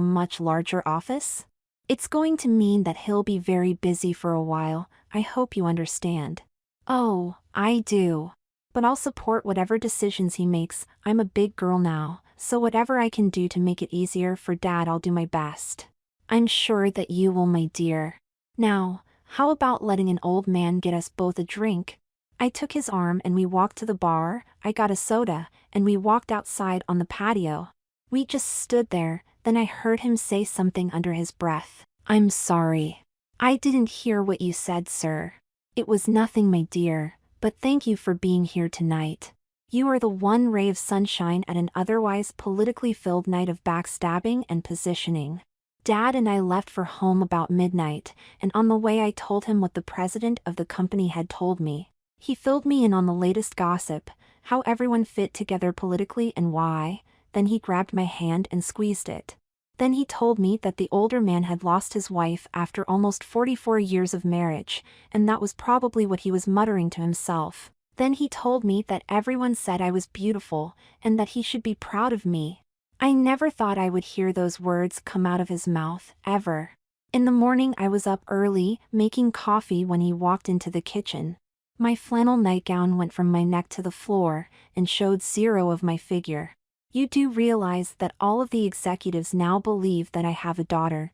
much larger office. It's going to mean that he'll be very busy for a while. I hope you understand." "Oh, I do. But I'll support whatever decisions he makes. I'm a big girl now, so whatever I can do to make it easier for Dad, I'll do my best." "I'm sure that you will, my dear. Now, how about letting an old man get us both a drink?" I took his arm and we walked to the bar, I got a soda, and we walked outside on the patio. We just stood there, then I heard him say something under his breath. "I'm sorry. I didn't hear what you said, sir." "It was nothing, my dear, but thank you for being here tonight. You are the one ray of sunshine at an otherwise politically filled night of backstabbing and positioning." Dad and I left for home about midnight, and on the way I told him what the president of the company had told me. He filled me in on the latest gossip, how everyone fit together politically and why. Then he grabbed my hand and squeezed it. Then he told me that the older man had lost his wife after almost 44 years of marriage, and that was probably what he was muttering to himself. Then he told me that everyone said I was beautiful, and that he should be proud of me. I never thought I would hear those words come out of his mouth, ever. In the morning I was up early, making coffee when he walked into the kitchen. My flannel nightgown went from my neck to the floor and showed zero of my figure. You do realize that all of the executives now believe that I have a daughter,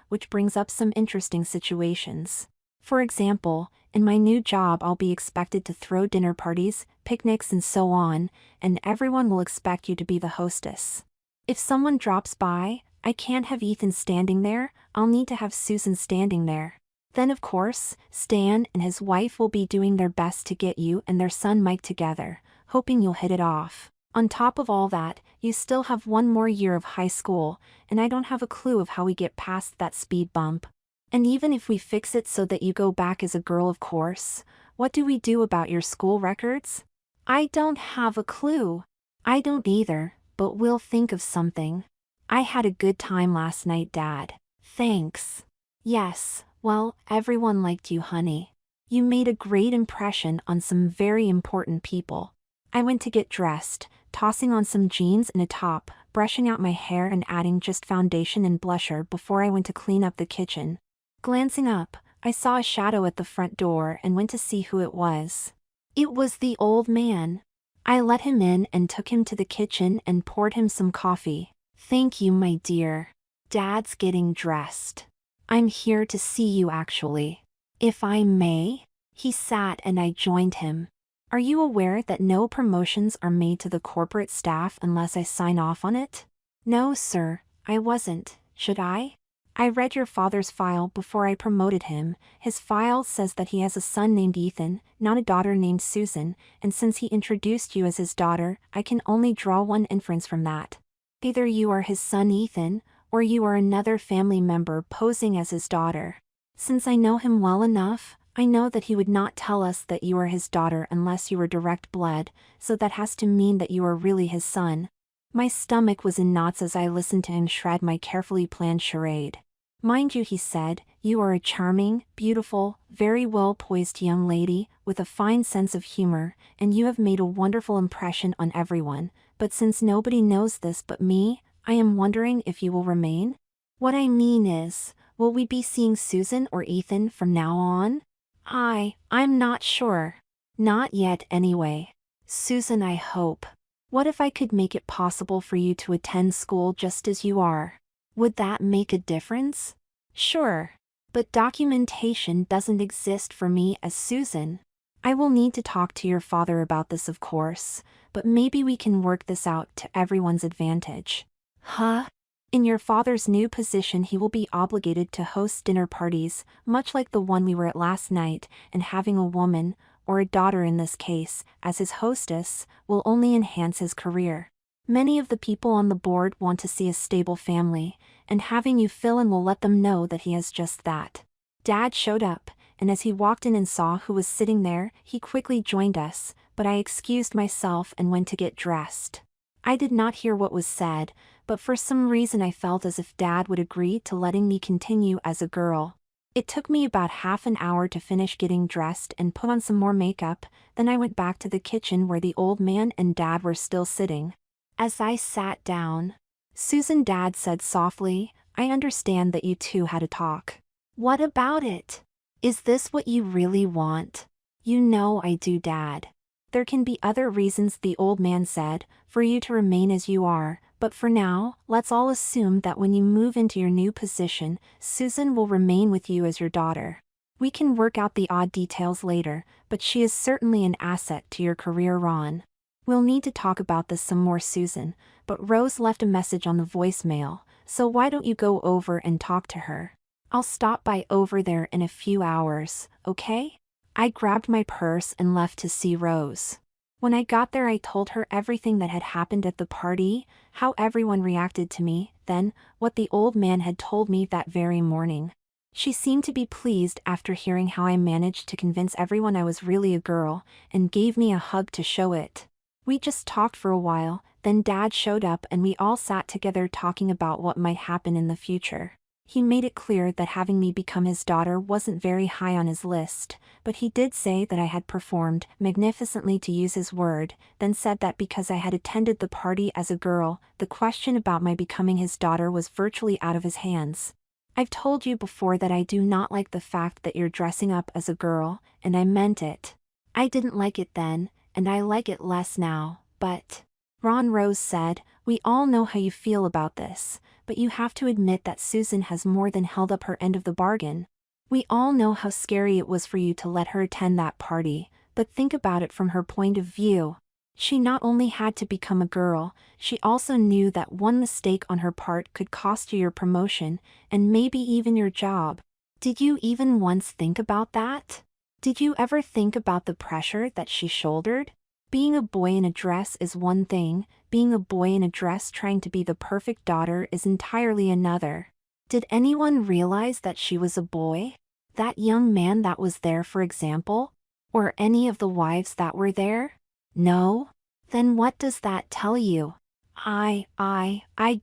which brings up some interesting situations. For example, in my new job I'll be expected to throw dinner parties, picnics and so on, and everyone will expect you to be the hostess. If someone drops by, I can't have Ethan standing there, I'll need to have Susan standing there. Then of course, Stan and his wife will be doing their best to get you and their son Mike together, hoping you'll hit it off. On top of all that, you still have one more year of high school, and I don't have a clue of how we get past that speed bump. And even if we fix it so that you go back as a girl, of course, what do we do about your school records? I don't have a clue. I don't either, but we'll think of something. I had a good time last night, Dad. Thanks. Yes, well, everyone liked you, honey. You made a great impression on some very important people. I went to get dressed, tossing on some jeans and a top, brushing out my hair and adding just foundation and blusher before I went to clean up the kitchen. Glancing up, I saw a shadow at the front door and went to see who it was. It was the old man. I let him in and took him to the kitchen and poured him some coffee. Thank you, my dear. Dad's getting dressed. I'm here to see you actually. If I may? He sat and I joined him. Are you aware that no promotions are made to the corporate staff unless I sign off on it? No, sir, I wasn't. Should I? I read your father's file before I promoted him. His file says that he has a son named Ethan, not a daughter named Susan, and since he introduced you as his daughter, I can only draw one inference from that. Either you are his son Ethan, or you are another family member posing as his daughter. Since I know him well enough, I know that he would not tell us that you are his daughter unless you were direct blood, so that has to mean that you are really his son. My stomach was in knots as I listened to him shred my carefully planned charade. Mind you, he said, you are a charming, beautiful, very well-poised young lady, with a fine sense of humor, and you have made a wonderful impression on everyone, but since nobody knows this but me, I am wondering if you will remain? What I mean is, will we be seeing Susan or Ethan from now on? I'm not sure. Not yet anyway. Susan, I hope. What if I could make it possible for you to attend school just as you are? Would that make a difference? Sure. But documentation doesn't exist for me as Susan. I will need to talk to your father about this, of course, but maybe we can work this out to everyone's advantage. Huh? In your father's new position he will be obligated to host dinner parties, much like the one we were at last night, and having a woman, or a daughter in this case, as his hostess, will only enhance his career. Many of the people on the board want to see a stable family, and having you fill in will let them know that he has just that. Dad showed up, and as he walked in and saw who was sitting there, he quickly joined us, but I excused myself and went to get dressed. I did not hear what was said, but for some reason I felt as if Dad would agree to letting me continue as a girl. It took me about half an hour to finish getting dressed and put on some more makeup, then I went back to the kitchen where the old man and Dad were still sitting. As I sat down, Susan, Dad said softly, I understand that you two had a talk. What about it? Is this what you really want? You know I do, Dad. There can be other reasons, the old man said, for you to remain as you are, but for now, let's all assume that when you move into your new position, Susan will remain with you as your daughter. We can work out the odd details later, but she is certainly an asset to your career, Ron. We'll need to talk about this some more, Susan, but Rose left a message on the voicemail, so why don't you go over and talk to her? I'll stop by over there in a few hours, okay? I grabbed my purse and left to see Rose. When I got there I told her everything that had happened at the party, how everyone reacted to me, then, what the old man had told me that very morning. She seemed to be pleased after hearing how I managed to convince everyone I was really a girl, and gave me a hug to show it. We just talked for a while, then Dad showed up and we all sat together talking about what might happen in the future. He made it clear that having me become his daughter wasn't very high on his list, but he did say that I had performed magnificently, to use his word, then said that because I had attended the party as a girl, the question about my becoming his daughter was virtually out of his hands. I've told you before that I do not like the fact that you're dressing up as a girl, and I meant it. I didn't like it then, and I like it less now, but... Ron Rose said, we all know how you feel about this, but you have to admit that Susan has more than held up her end of the bargain. We all know how scary it was for you to let her attend that party, but think about it from her point of view. She not only had to become a girl, she also knew that one mistake on her part could cost you your promotion, and maybe even your job. Did you even once think about that? Did you ever think about the pressure that she shouldered? Being a boy in a dress is one thing, being a boy in a dress trying to be the perfect daughter is entirely another. Did anyone realize that she was a boy? That young man that was there, for example? Or any of the wives that were there? No? Then what does that tell you? I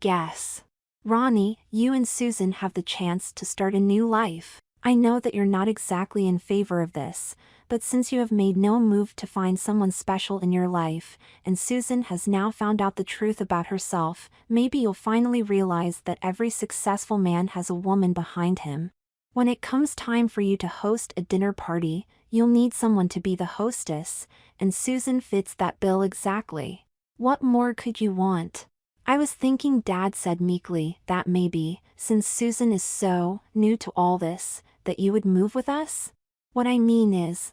guess. Ronnie, you and Susan have the chance to start a new life. I know that you're not exactly in favor of this, but since you have made no move to find someone special in your life, and Susan has now found out the truth about herself, maybe you'll finally realize that every successful man has a woman behind him. When it comes time for you to host a dinner party, you'll need someone to be the hostess, and Susan fits that bill exactly. What more could you want? I was thinking, Dad said meekly, that maybe, since Susan is so new to all this, that you would move with us? What I mean is,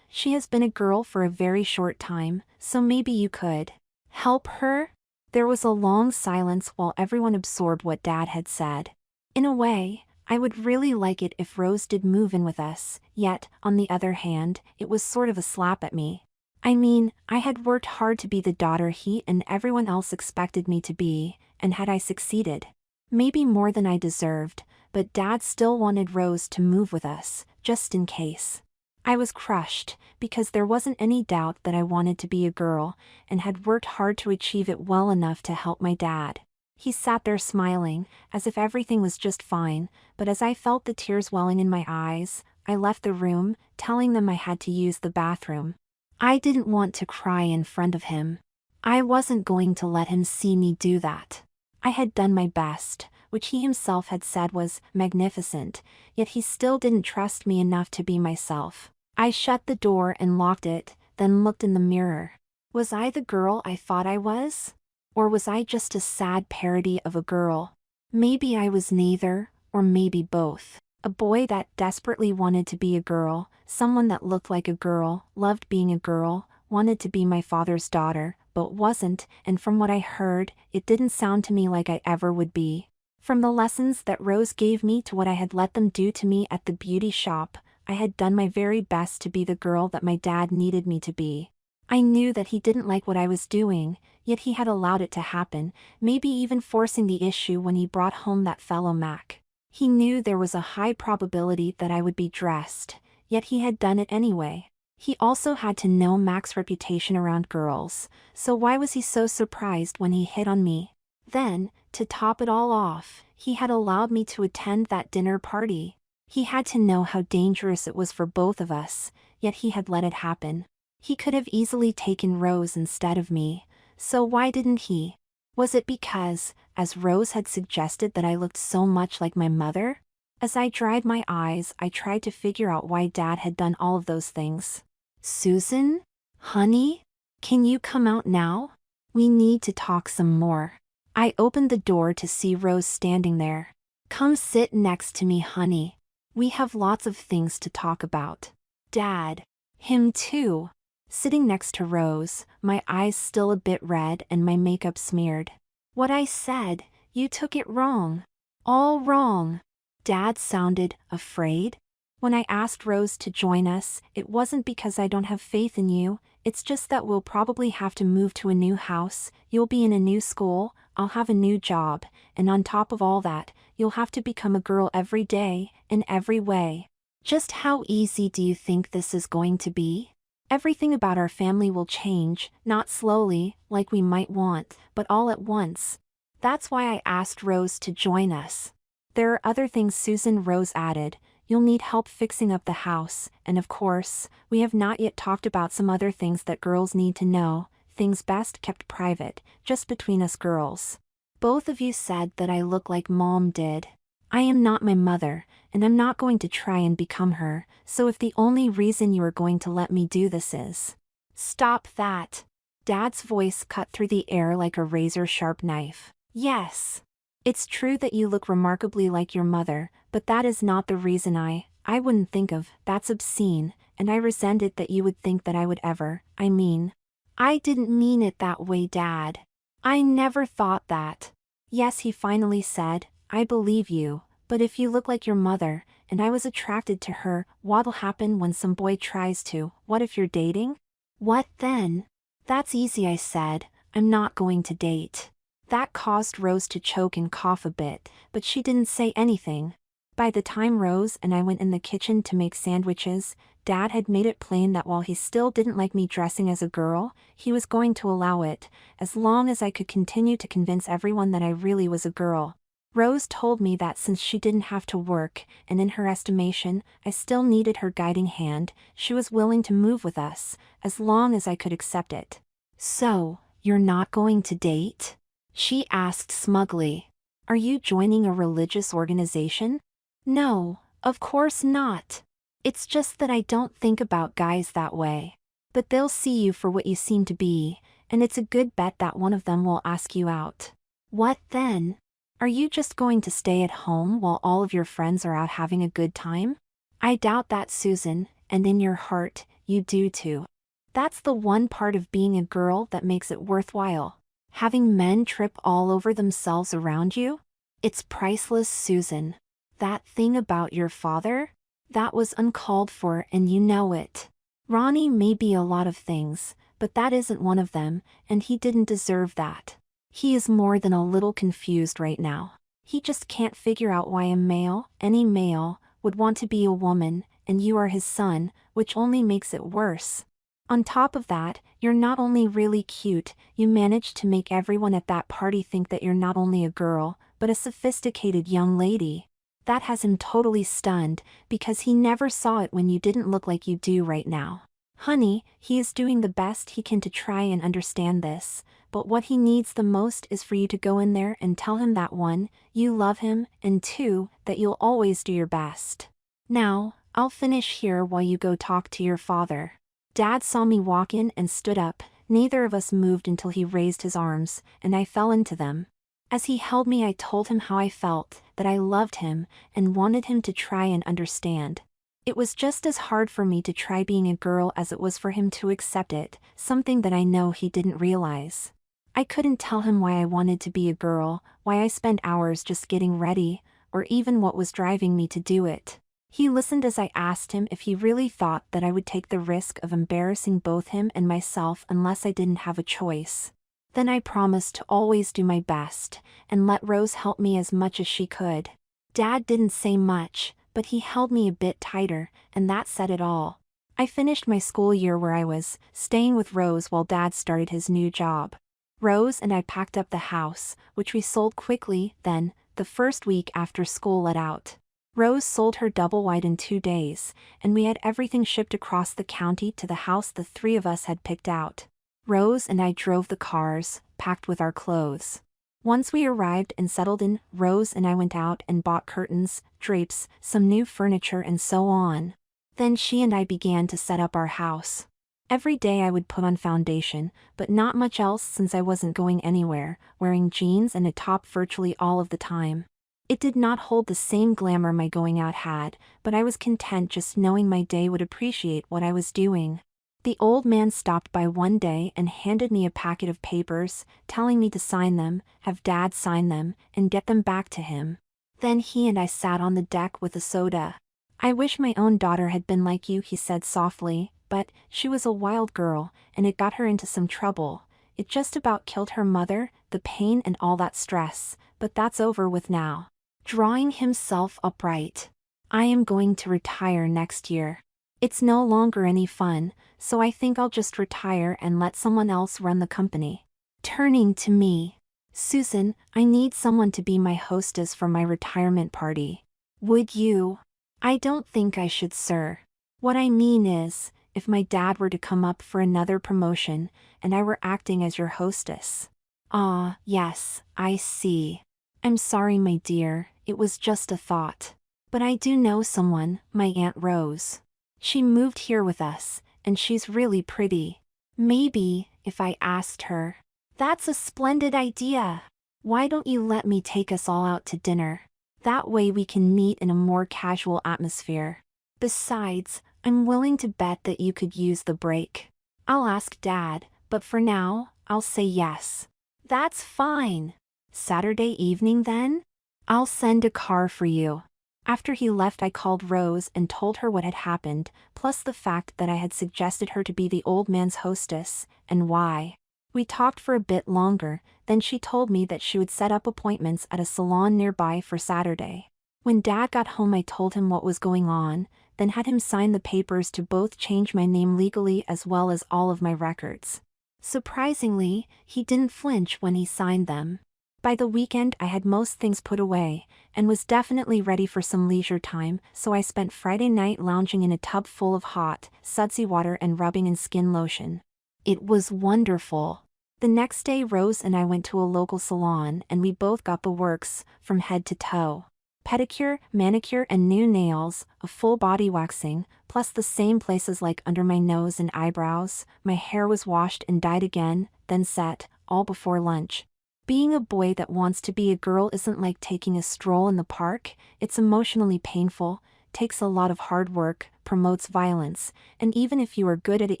she has been a girl for a very short time, so maybe you could help her? There was a long silence while everyone absorbed what Dad had said. In a way, I would really like it if Rose did move in with us, yet, on the other hand, it was sort of a slap at me. I mean, I had worked hard to be the daughter he and everyone else expected me to be, and had I succeeded? Maybe more than I deserved, but Dad still wanted Rose to move with us, just in case. I was crushed, because there wasn't any doubt that I wanted to be a girl, and had worked hard to achieve it well enough to help my dad. He sat there smiling, as if everything was just fine, but as I felt the tears welling in my eyes, I left the room, telling them I had to use the bathroom. I didn't want to cry in front of him. I wasn't going to let him see me do that. I had done my best, which he himself had said was magnificent, yet he still didn't trust me enough to be myself. I shut the door and locked it, then looked in the mirror. Was I the girl I thought I was? Or was I just a sad parody of a girl? Maybe I was neither, or maybe both. A boy that desperately wanted to be a girl, someone that looked like a girl, loved being a girl, wanted to be my father's daughter, but wasn't, and from what I heard, it didn't sound to me like I ever would be. From the lessons that Rose gave me to what I had let them do to me at the beauty shop, I had done my very best to be the girl that my dad needed me to be. I knew that he didn't like what I was doing, yet he had allowed it to happen, maybe even forcing the issue when he brought home that fellow Mac. He knew there was a high probability that I would be dressed, yet he had done it anyway. He also had to know Mac's reputation around girls, so why was he so surprised when he hit on me? Then, to top it all off, he had allowed me to attend that dinner party. He had to know how dangerous it was for both of us, yet he had let it happen. He could have easily taken Rose instead of me, so why didn't he? Was it because, as Rose had suggested, that I looked so much like my mother? As I dried my eyes, I tried to figure out why Dad had done all of those things. Susan? Honey? Can you come out now? We need to talk some more. I opened the door to see Rose standing there. Come sit next to me, honey. We have lots of things to talk about. Dad. Him too. Sitting next to Rose, my eyes still a bit red and my makeup smeared. What I said, you took it wrong. All wrong. Dad sounded afraid. When I asked Rose to join us, it wasn't because I don't have faith in you, it's just that we'll probably have to move to a new house, you'll be in a new school, I'll have a new job, and on top of all that, you'll have to become a girl every day, in every way. Just how easy do you think this is going to be? Everything about our family will change, not slowly, like we might want, but all at once. That's why I asked Rose to join us. There are other things, Susan. Rose added. You'll need help fixing up the house, and of course, we have not yet talked about some other things that girls need to know, things best kept private, just between us girls. Both of you said that I look like Mom did. I am not my mother, and I'm not going to try and become her, so if the only reason you are going to let me do this is... Stop that. Dad's voice cut through the air like a razor-sharp knife. Yes. It's true that you look remarkably like your mother, but that is not the reason I wouldn't think of. That's obscene, and I resented that you would think that I would ever. I didn't mean it that way, Dad. I never thought that. Yes, he finally said, I believe you, but if you look like your mother, and I was attracted to her, what'll happen when some boy tries to? What if you're dating? What then? That's easy, I said. I'm not going to date. That caused Rose to choke and cough a bit, but she didn't say anything. By the time Rose and I went in the kitchen to make sandwiches, Dad had made it plain that while he still didn't like me dressing as a girl, he was going to allow it, as long as I could continue to convince everyone that I really was a girl. Rose told me that since she didn't have to work, and in her estimation, I still needed her guiding hand, she was willing to move with us, as long as I could accept it. So, you're not going to date? She asked smugly. Are you joining a religious organization? No, of course not. It's just that I don't think about guys that way. But they'll see you for what you seem to be, and it's a good bet that one of them will ask you out. What then? Are you just going to stay at home while all of your friends are out having a good time? I doubt that, Susan, and in your heart, you do too. That's the one part of being a girl that makes it worthwhile. Having men trip all over themselves around you? It's priceless, Susan. That thing about your father? That was uncalled for, and you know it. Ronnie may be a lot of things, but that isn't one of them, and he didn't deserve that. He is more than a little confused right now. He just can't figure out why a male, any male, would want to be a woman, and you are his son, which only makes it worse. On top of that, you're not only really cute, you managed to make everyone at that party think that you're not only a girl, but a sophisticated young lady. That has him totally stunned, because he never saw it when you didn't look like you do right now. Honey, he is doing the best he can to try and understand this, but what he needs the most is for you to go in there and tell him that 1, you love him, and 2, that you'll always do your best. Now, I'll finish here while you go talk to your father. Dad saw me walk in and stood up. Neither of us moved until he raised his arms, and I fell into them. As he held me, I told him how I felt, that I loved him, and wanted him to try and understand. It was just as hard for me to try being a girl as it was for him to accept it, something that I know he didn't realize. I couldn't tell him why I wanted to be a girl, why I spent hours just getting ready, or even what was driving me to do it. He listened as I asked him if he really thought that I would take the risk of embarrassing both him and myself unless I didn't have a choice. Then I promised to always do my best, and let Rose help me as much as she could. Dad didn't say much, but he held me a bit tighter, and that said it all. I finished my school year where I was, staying with Rose while Dad started his new job. Rose and I packed up the house, which we sold quickly, then, the first week after school let out. Rose sold her double wide in 2 days, and we had everything shipped across the county to the house the 3 of us had picked out. Rose and I drove the cars, packed with our clothes. Once we arrived and settled in, Rose and I went out and bought curtains, drapes, some new furniture and so on. Then she and I began to set up our house. Every day I would put on foundation, but not much else since I wasn't going anywhere, wearing jeans and a top virtually all of the time. It did not hold the same glamour my going out had, but I was content just knowing my day would appreciate what I was doing. The old man stopped by one day and handed me a packet of papers, telling me to sign them, have Dad sign them, and get them back to him. Then he and I sat on the deck with a soda. I wish my own daughter had been like you, he said softly, but she was a wild girl, and it got her into some trouble. It just about killed her mother, the pain and all that stress, but that's over with now. Drawing himself upright. I am going to retire next year. It's no longer any fun, so I think I'll just retire and let someone else run the company. Turning to me. Susan, I need someone to be my hostess for my retirement party. Would you? I don't think I should, sir. What I mean is, if my dad were to come up for another promotion, and I were acting as your hostess. Ah, yes, I see. I'm sorry, my dear, it was just a thought. But I do know someone, my Aunt Rose. She moved here with us, and she's really pretty. Maybe, if I asked her. That's a splendid idea. Why don't you let me take us all out to dinner? That way we can meet in a more casual atmosphere. Besides, I'm willing to bet that you could use the break. I'll ask Dad, but for now, I'll say yes. That's fine. Saturday evening then? I'll send a car for you. After he left, I called Rose and told her what had happened, plus the fact that I had suggested her to be the old man's hostess, and why. We talked for a bit longer, then she told me that she would set up appointments at a salon nearby for Saturday. When Dad got home, I told him what was going on, then had him sign the papers to both change my name legally as well as all of my records. Surprisingly, he didn't flinch when he signed them. By the weekend I had most things put away, and was definitely ready for some leisure time, so I spent Friday night lounging in a tub full of hot, sudsy water and rubbing in skin lotion. It was wonderful. The next day Rose and I went to a local salon and we both got the works, from head to toe. Pedicure, manicure and new nails, a full body waxing, plus the same places like under my nose and eyebrows. My hair was washed and dyed again, then set, all before lunch. Being a boy that wants to be a girl isn't like taking a stroll in the park, it's emotionally painful, takes a lot of hard work, promotes violence, and even if you are good at it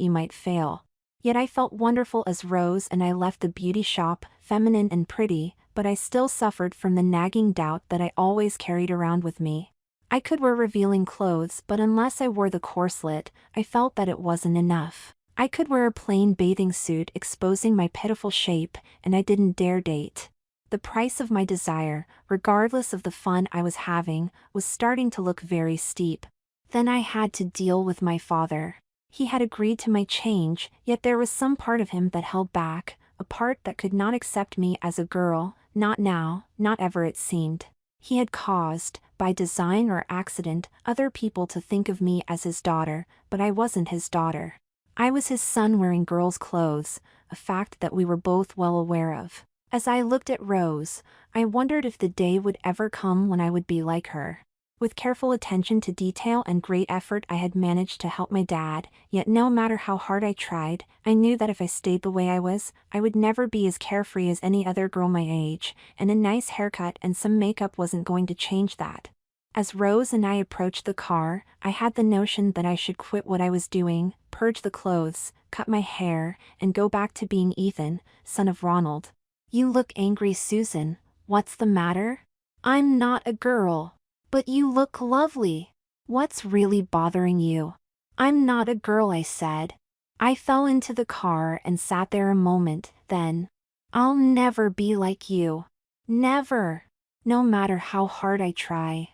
you might fail. Yet I felt wonderful as Rose and I left the beauty shop, feminine and pretty, but I still suffered from the nagging doubt that I always carried around with me. I could wear revealing clothes, but unless I wore the corselet, I felt that it wasn't enough. I could wear a plain bathing suit exposing my pitiful shape, and I didn't dare date. The price of my desire, regardless of the fun I was having, was starting to look very steep. Then I had to deal with my father. He had agreed to my change, yet there was some part of him that held back, a part that could not accept me as a girl, not now, not ever it seemed. He had caused, by design or accident, other people to think of me as his daughter, but I wasn't his daughter. I was his son wearing girls' clothes, a fact that we were both well aware of. As I looked at Rose, I wondered if the day would ever come when I would be like her. With careful attention to detail and great effort I had managed to help my dad, yet no matter how hard I tried, I knew that if I stayed the way I was, I would never be as carefree as any other girl my age, and a nice haircut and some makeup wasn't going to change that. As Rose and I approached the car, I had the notion that I should quit what I was doing, purge the clothes, cut my hair, and go back to being Ethan, son of Ronald. You look angry, Susan. What's the matter? I'm not a girl. But you look lovely. What's really bothering you? I'm not a girl, I said. I fell into the car and sat there a moment, then. I'll never be like you. Never. No matter how hard I try,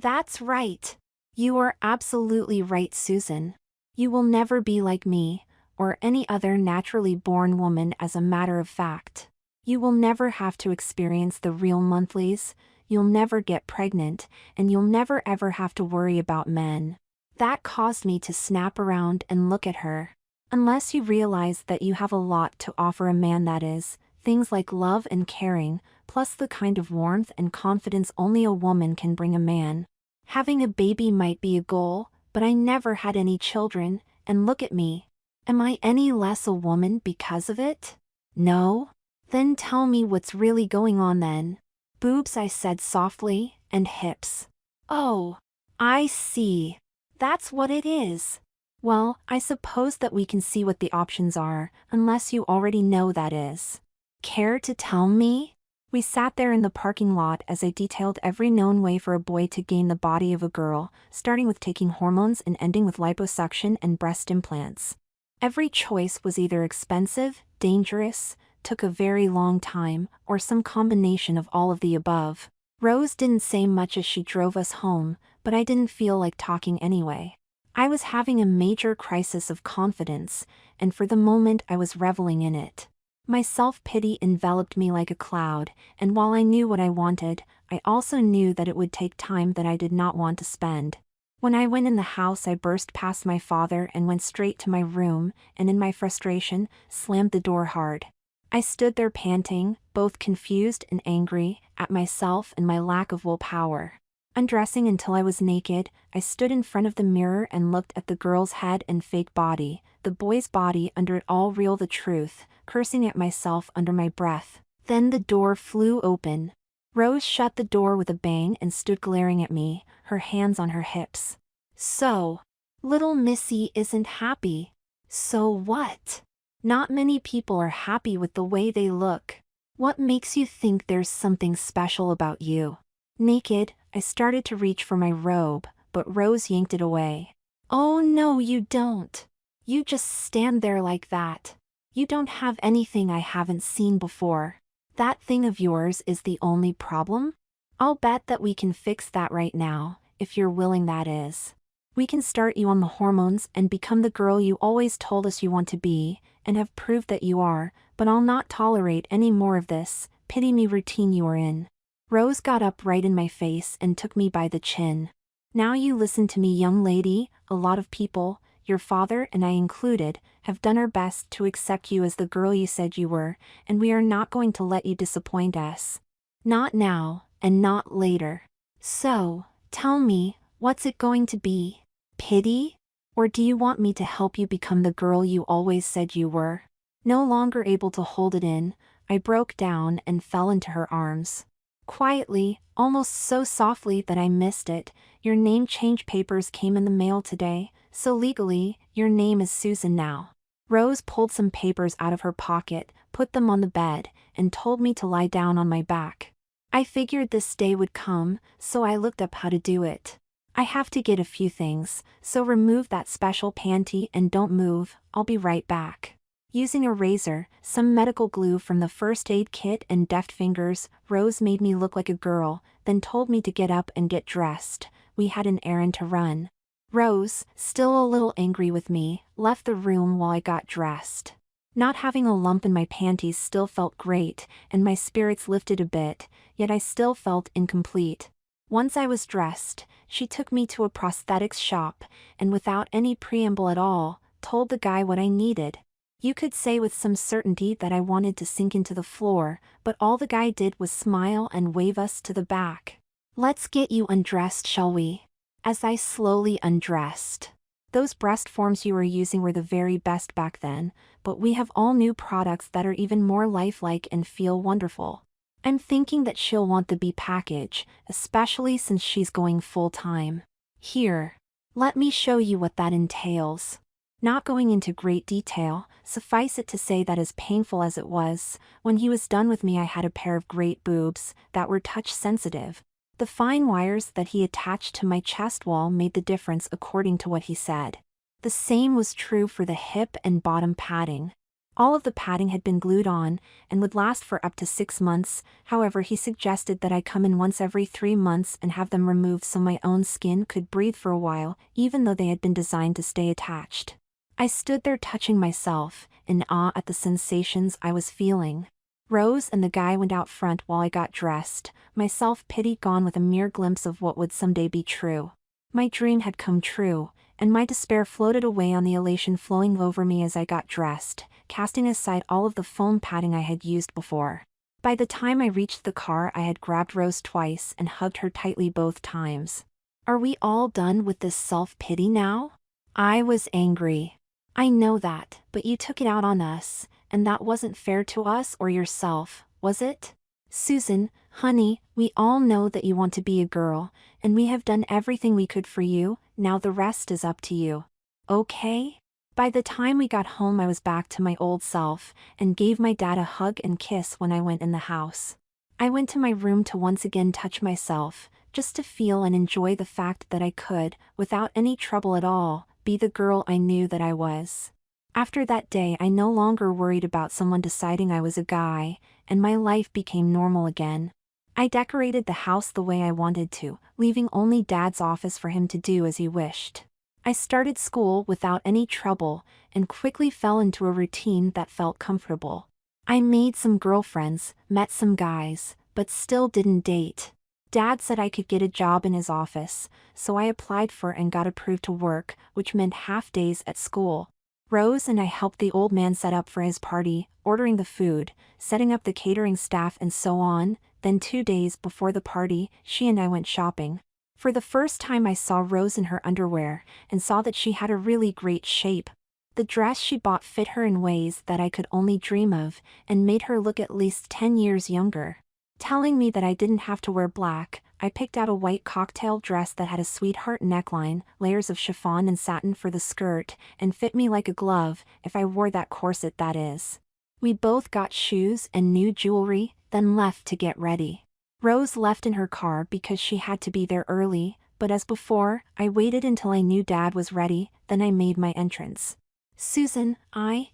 That's right. You are absolutely right, Susan. You will never be like me, or any other naturally born woman as a matter of fact. You will never have to experience the real monthlies, you'll never get pregnant, and you'll never ever have to worry about men. That caused me to snap around and look at her. Unless you realize that you have a lot to offer a man, that is, things like love and caring, plus the kind of warmth and confidence only a woman can bring a man. Having a baby might be a goal, but I never had any children, and look at me. Am I any less a woman because of it? No? Then tell me what's really going on then. Boobs, I said softly, and hips. Oh, I see. That's what it is. Well, I suppose that we can see what the options are, unless you already know, that is. Care to tell me? We sat there in the parking lot as I detailed every known way for a boy to gain the body of a girl, starting with taking hormones and ending with liposuction and breast implants. Every choice was either expensive, dangerous, took a very long time, or some combination of all of the above. Rose didn't say much as she drove us home, but I didn't feel like talking anyway. I was having a major crisis of confidence, and for the moment I was reveling in it. My self-pity enveloped me like a cloud, and while I knew what I wanted, I also knew that it would take time that I did not want to spend. When I went in the house, I burst past my father and went straight to my room, and in my frustration, slammed the door hard. I stood there panting, both confused and angry, at myself and my lack of willpower. Undressing until I was naked, I stood in front of the mirror and looked at the girl's head and fake body, the boy's body under it all, real the truth, cursing at myself under my breath. Then the door flew open. Rose shut the door with a bang and stood glaring at me, her hands on her hips. So, little Missy isn't happy. So what? Not many people are happy with the way they look. What makes you think there's something special about you? Naked, I started to reach for my robe, but Rose yanked it away. Oh no, you don't. You just stand there like that. You don't have anything I haven't seen before. That thing of yours is the only problem? I'll bet that we can fix that right now, if you're willing, that is. We can start you on the hormones and become the girl you always told us you want to be, and have proved that you are, but I'll not tolerate any more of this pity me routine you are in. Rose got up right in my face and took me by the chin. Now you listen to me, young lady, a lot of people, your father and I included, have done our best to accept you as the girl you said you were, and we are not going to let you disappoint us. Not now, and not later. So, tell me, what's it going to be? Pity? Or do you want me to help you become the girl you always said you were? No longer able to hold it in, I broke down and fell into her arms. Quietly, almost so softly that I missed it, your name change papers came in the mail today, so legally, your name is Susan now. Rose pulled some papers out of her pocket, put them on the bed, and told me to lie down on my back. I figured this day would come, so I looked up how to do it. I have to get a few things, so remove that special panty and don't move, I'll be right back. Using a razor, some medical glue from the first aid kit and deft fingers, Rose made me look like a girl, then told me to get up and get dressed. We had an errand to run. Rose, still a little angry with me, left the room while I got dressed. Not having a lump in my panties still felt great, and my spirits lifted a bit, yet I still felt incomplete. Once I was dressed, she took me to a prosthetics shop, and without any preamble at all, told the guy what I needed. You could say with some certainty that I wanted to sink into the floor, but all the guy did was smile and wave us to the back. Let's get you undressed, shall we? As I slowly undressed. Those breast forms you were using were the very best back then, but we have all new products that are even more lifelike and feel wonderful. I'm thinking that she'll want the B package, especially since she's going full-time. Here. Let me show you what that entails. Not going into great detail, suffice it to say that as painful as it was, when he was done with me I had a pair of great boobs that were touch-sensitive. The fine wires that he attached to my chest wall made the difference according to what he said. The same was true for the hip and bottom padding. All of the padding had been glued on, and would last for up to 6 months, however he suggested that I come in once every 3 months and have them removed so my own skin could breathe for a while, even though they had been designed to stay attached. I stood there touching myself, in awe at the sensations I was feeling. Rose and the guy went out front while I got dressed, my self-pity gone with a mere glimpse of what would someday be true. My dream had come true, and my despair floated away on the elation flowing over me as I got dressed, casting aside all of the foam padding I had used before. By the time I reached the car I had grabbed Rose twice and hugged her tightly both times. Are we all done with this self-pity now? I was angry. I know that, but you took it out on us, and that wasn't fair to us or yourself, was it? Susan, honey, we all know that you want to be a girl, and we have done everything we could for you, now the rest is up to you. Okay? By the time we got home I was back to my old self, and gave my dad a hug and kiss when I went in the house. I went to my room to once again touch myself, just to feel and enjoy the fact that I could, without any trouble at all, be the girl I knew that I was. After that day I no longer worried about someone deciding I was a guy, and my life became normal again. I decorated the house the way I wanted to, leaving only Dad's office for him to do as he wished. I started school without any trouble, and quickly fell into a routine that felt comfortable. I made some girlfriends, met some guys, but still didn't date. Dad said I could get a job in his office, so I applied for and got approved to work, which meant half days at school. Rose and I helped the old man set up for his party, ordering the food, setting up the catering staff and so on. Then 2 days before the party, she and I went shopping. For the first time I saw Rose in her underwear, and saw that she had a really great shape. The dress she bought fit her in ways that I could only dream of, and made her look at least 10 years younger. Telling me that I didn't have to wear black, I picked out a white cocktail dress that had a sweetheart neckline, layers of chiffon and satin for the skirt, and fit me like a glove, if I wore that corset that is. We both got shoes and new jewelry, then left to get ready. Rose left in her car because she had to be there early, but as before, I waited until I knew Dad was ready, then I made my entrance. "Susan,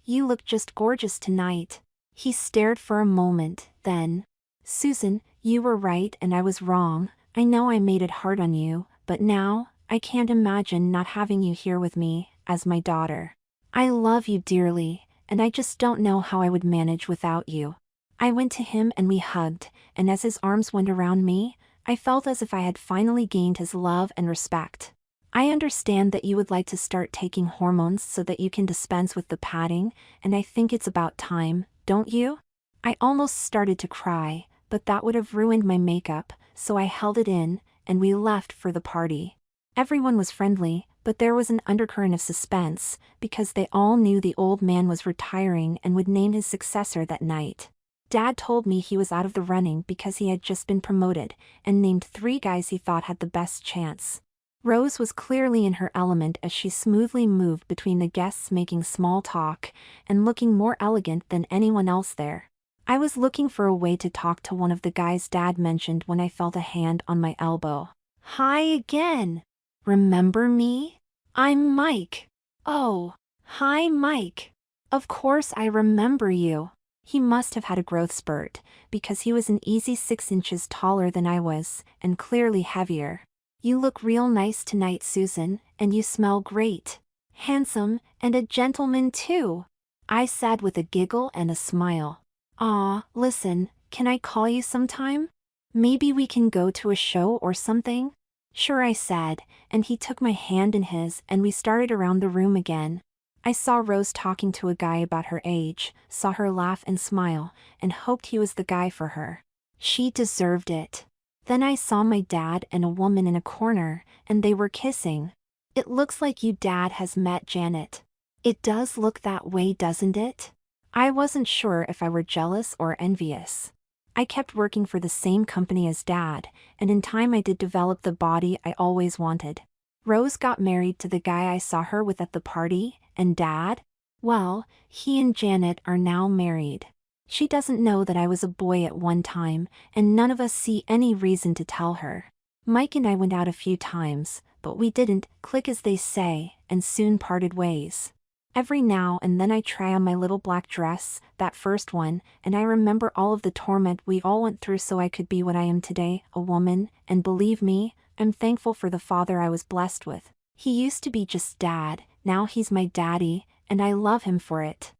you look just gorgeous tonight." He stared for a moment, then, "Susan, you were right and I was wrong. I know I made it hard on you, but now, I can't imagine not having you here with me, as my daughter. I love you dearly, and I just don't know how I would manage without you." I went to him and we hugged, and as his arms went around me, I felt as if I had finally gained his love and respect. "I understand that you would like to start taking hormones so that you can dispense with the padding, and I think it's about time, don't you?" I almost started to cry, but that would have ruined my makeup, so I held it in, and we left for the party. Everyone was friendly, but there was an undercurrent of suspense, because they all knew the old man was retiring and would name his successor that night. Dad told me he was out of the running because he had just been promoted, and named 3 guys he thought had the best chance. Rose was clearly in her element as she smoothly moved between the guests, making small talk, and looking more elegant than anyone else there. I was looking for a way to talk to one of the guys Dad mentioned when I felt a hand on my elbow. "Hi again. Remember me? I'm Mike." "Oh, hi Mike. Of course I remember you." He must have had a growth spurt, because he was an easy 6 inches taller than I was, and clearly heavier. "You look real nice tonight, Susan, and you smell great. Handsome, and a gentleman too," I said with a giggle and a smile. "Aw, listen, can I call you sometime? Maybe we can go to a show or something?" "Sure," I said, and he took my hand in his and we started around the room again. I saw Rose talking to a guy about her age, saw her laugh and smile, and hoped he was the guy for her. She deserved it. Then I saw my dad and a woman in a corner, and they were kissing. "It looks like you Dad has met Janet." "It does look that way, doesn't it?" I wasn't sure if I were jealous or envious. I kept working for the same company as Dad, and in time I did develop the body I always wanted. Rose got married to the guy I saw her with at the party, and Dad? Well, he and Janet are now married. She doesn't know that I was a boy at one time, and none of us see any reason to tell her. Mike and I went out a few times, but we didn't click as they say, and soon parted ways. Every now and then I try on my little black dress, that first one, and I remember all of the torment we all went through so I could be what I am today, a woman, and believe me, I'm thankful for the father I was blessed with. He used to be just Dad, now he's my daddy, and I love him for it.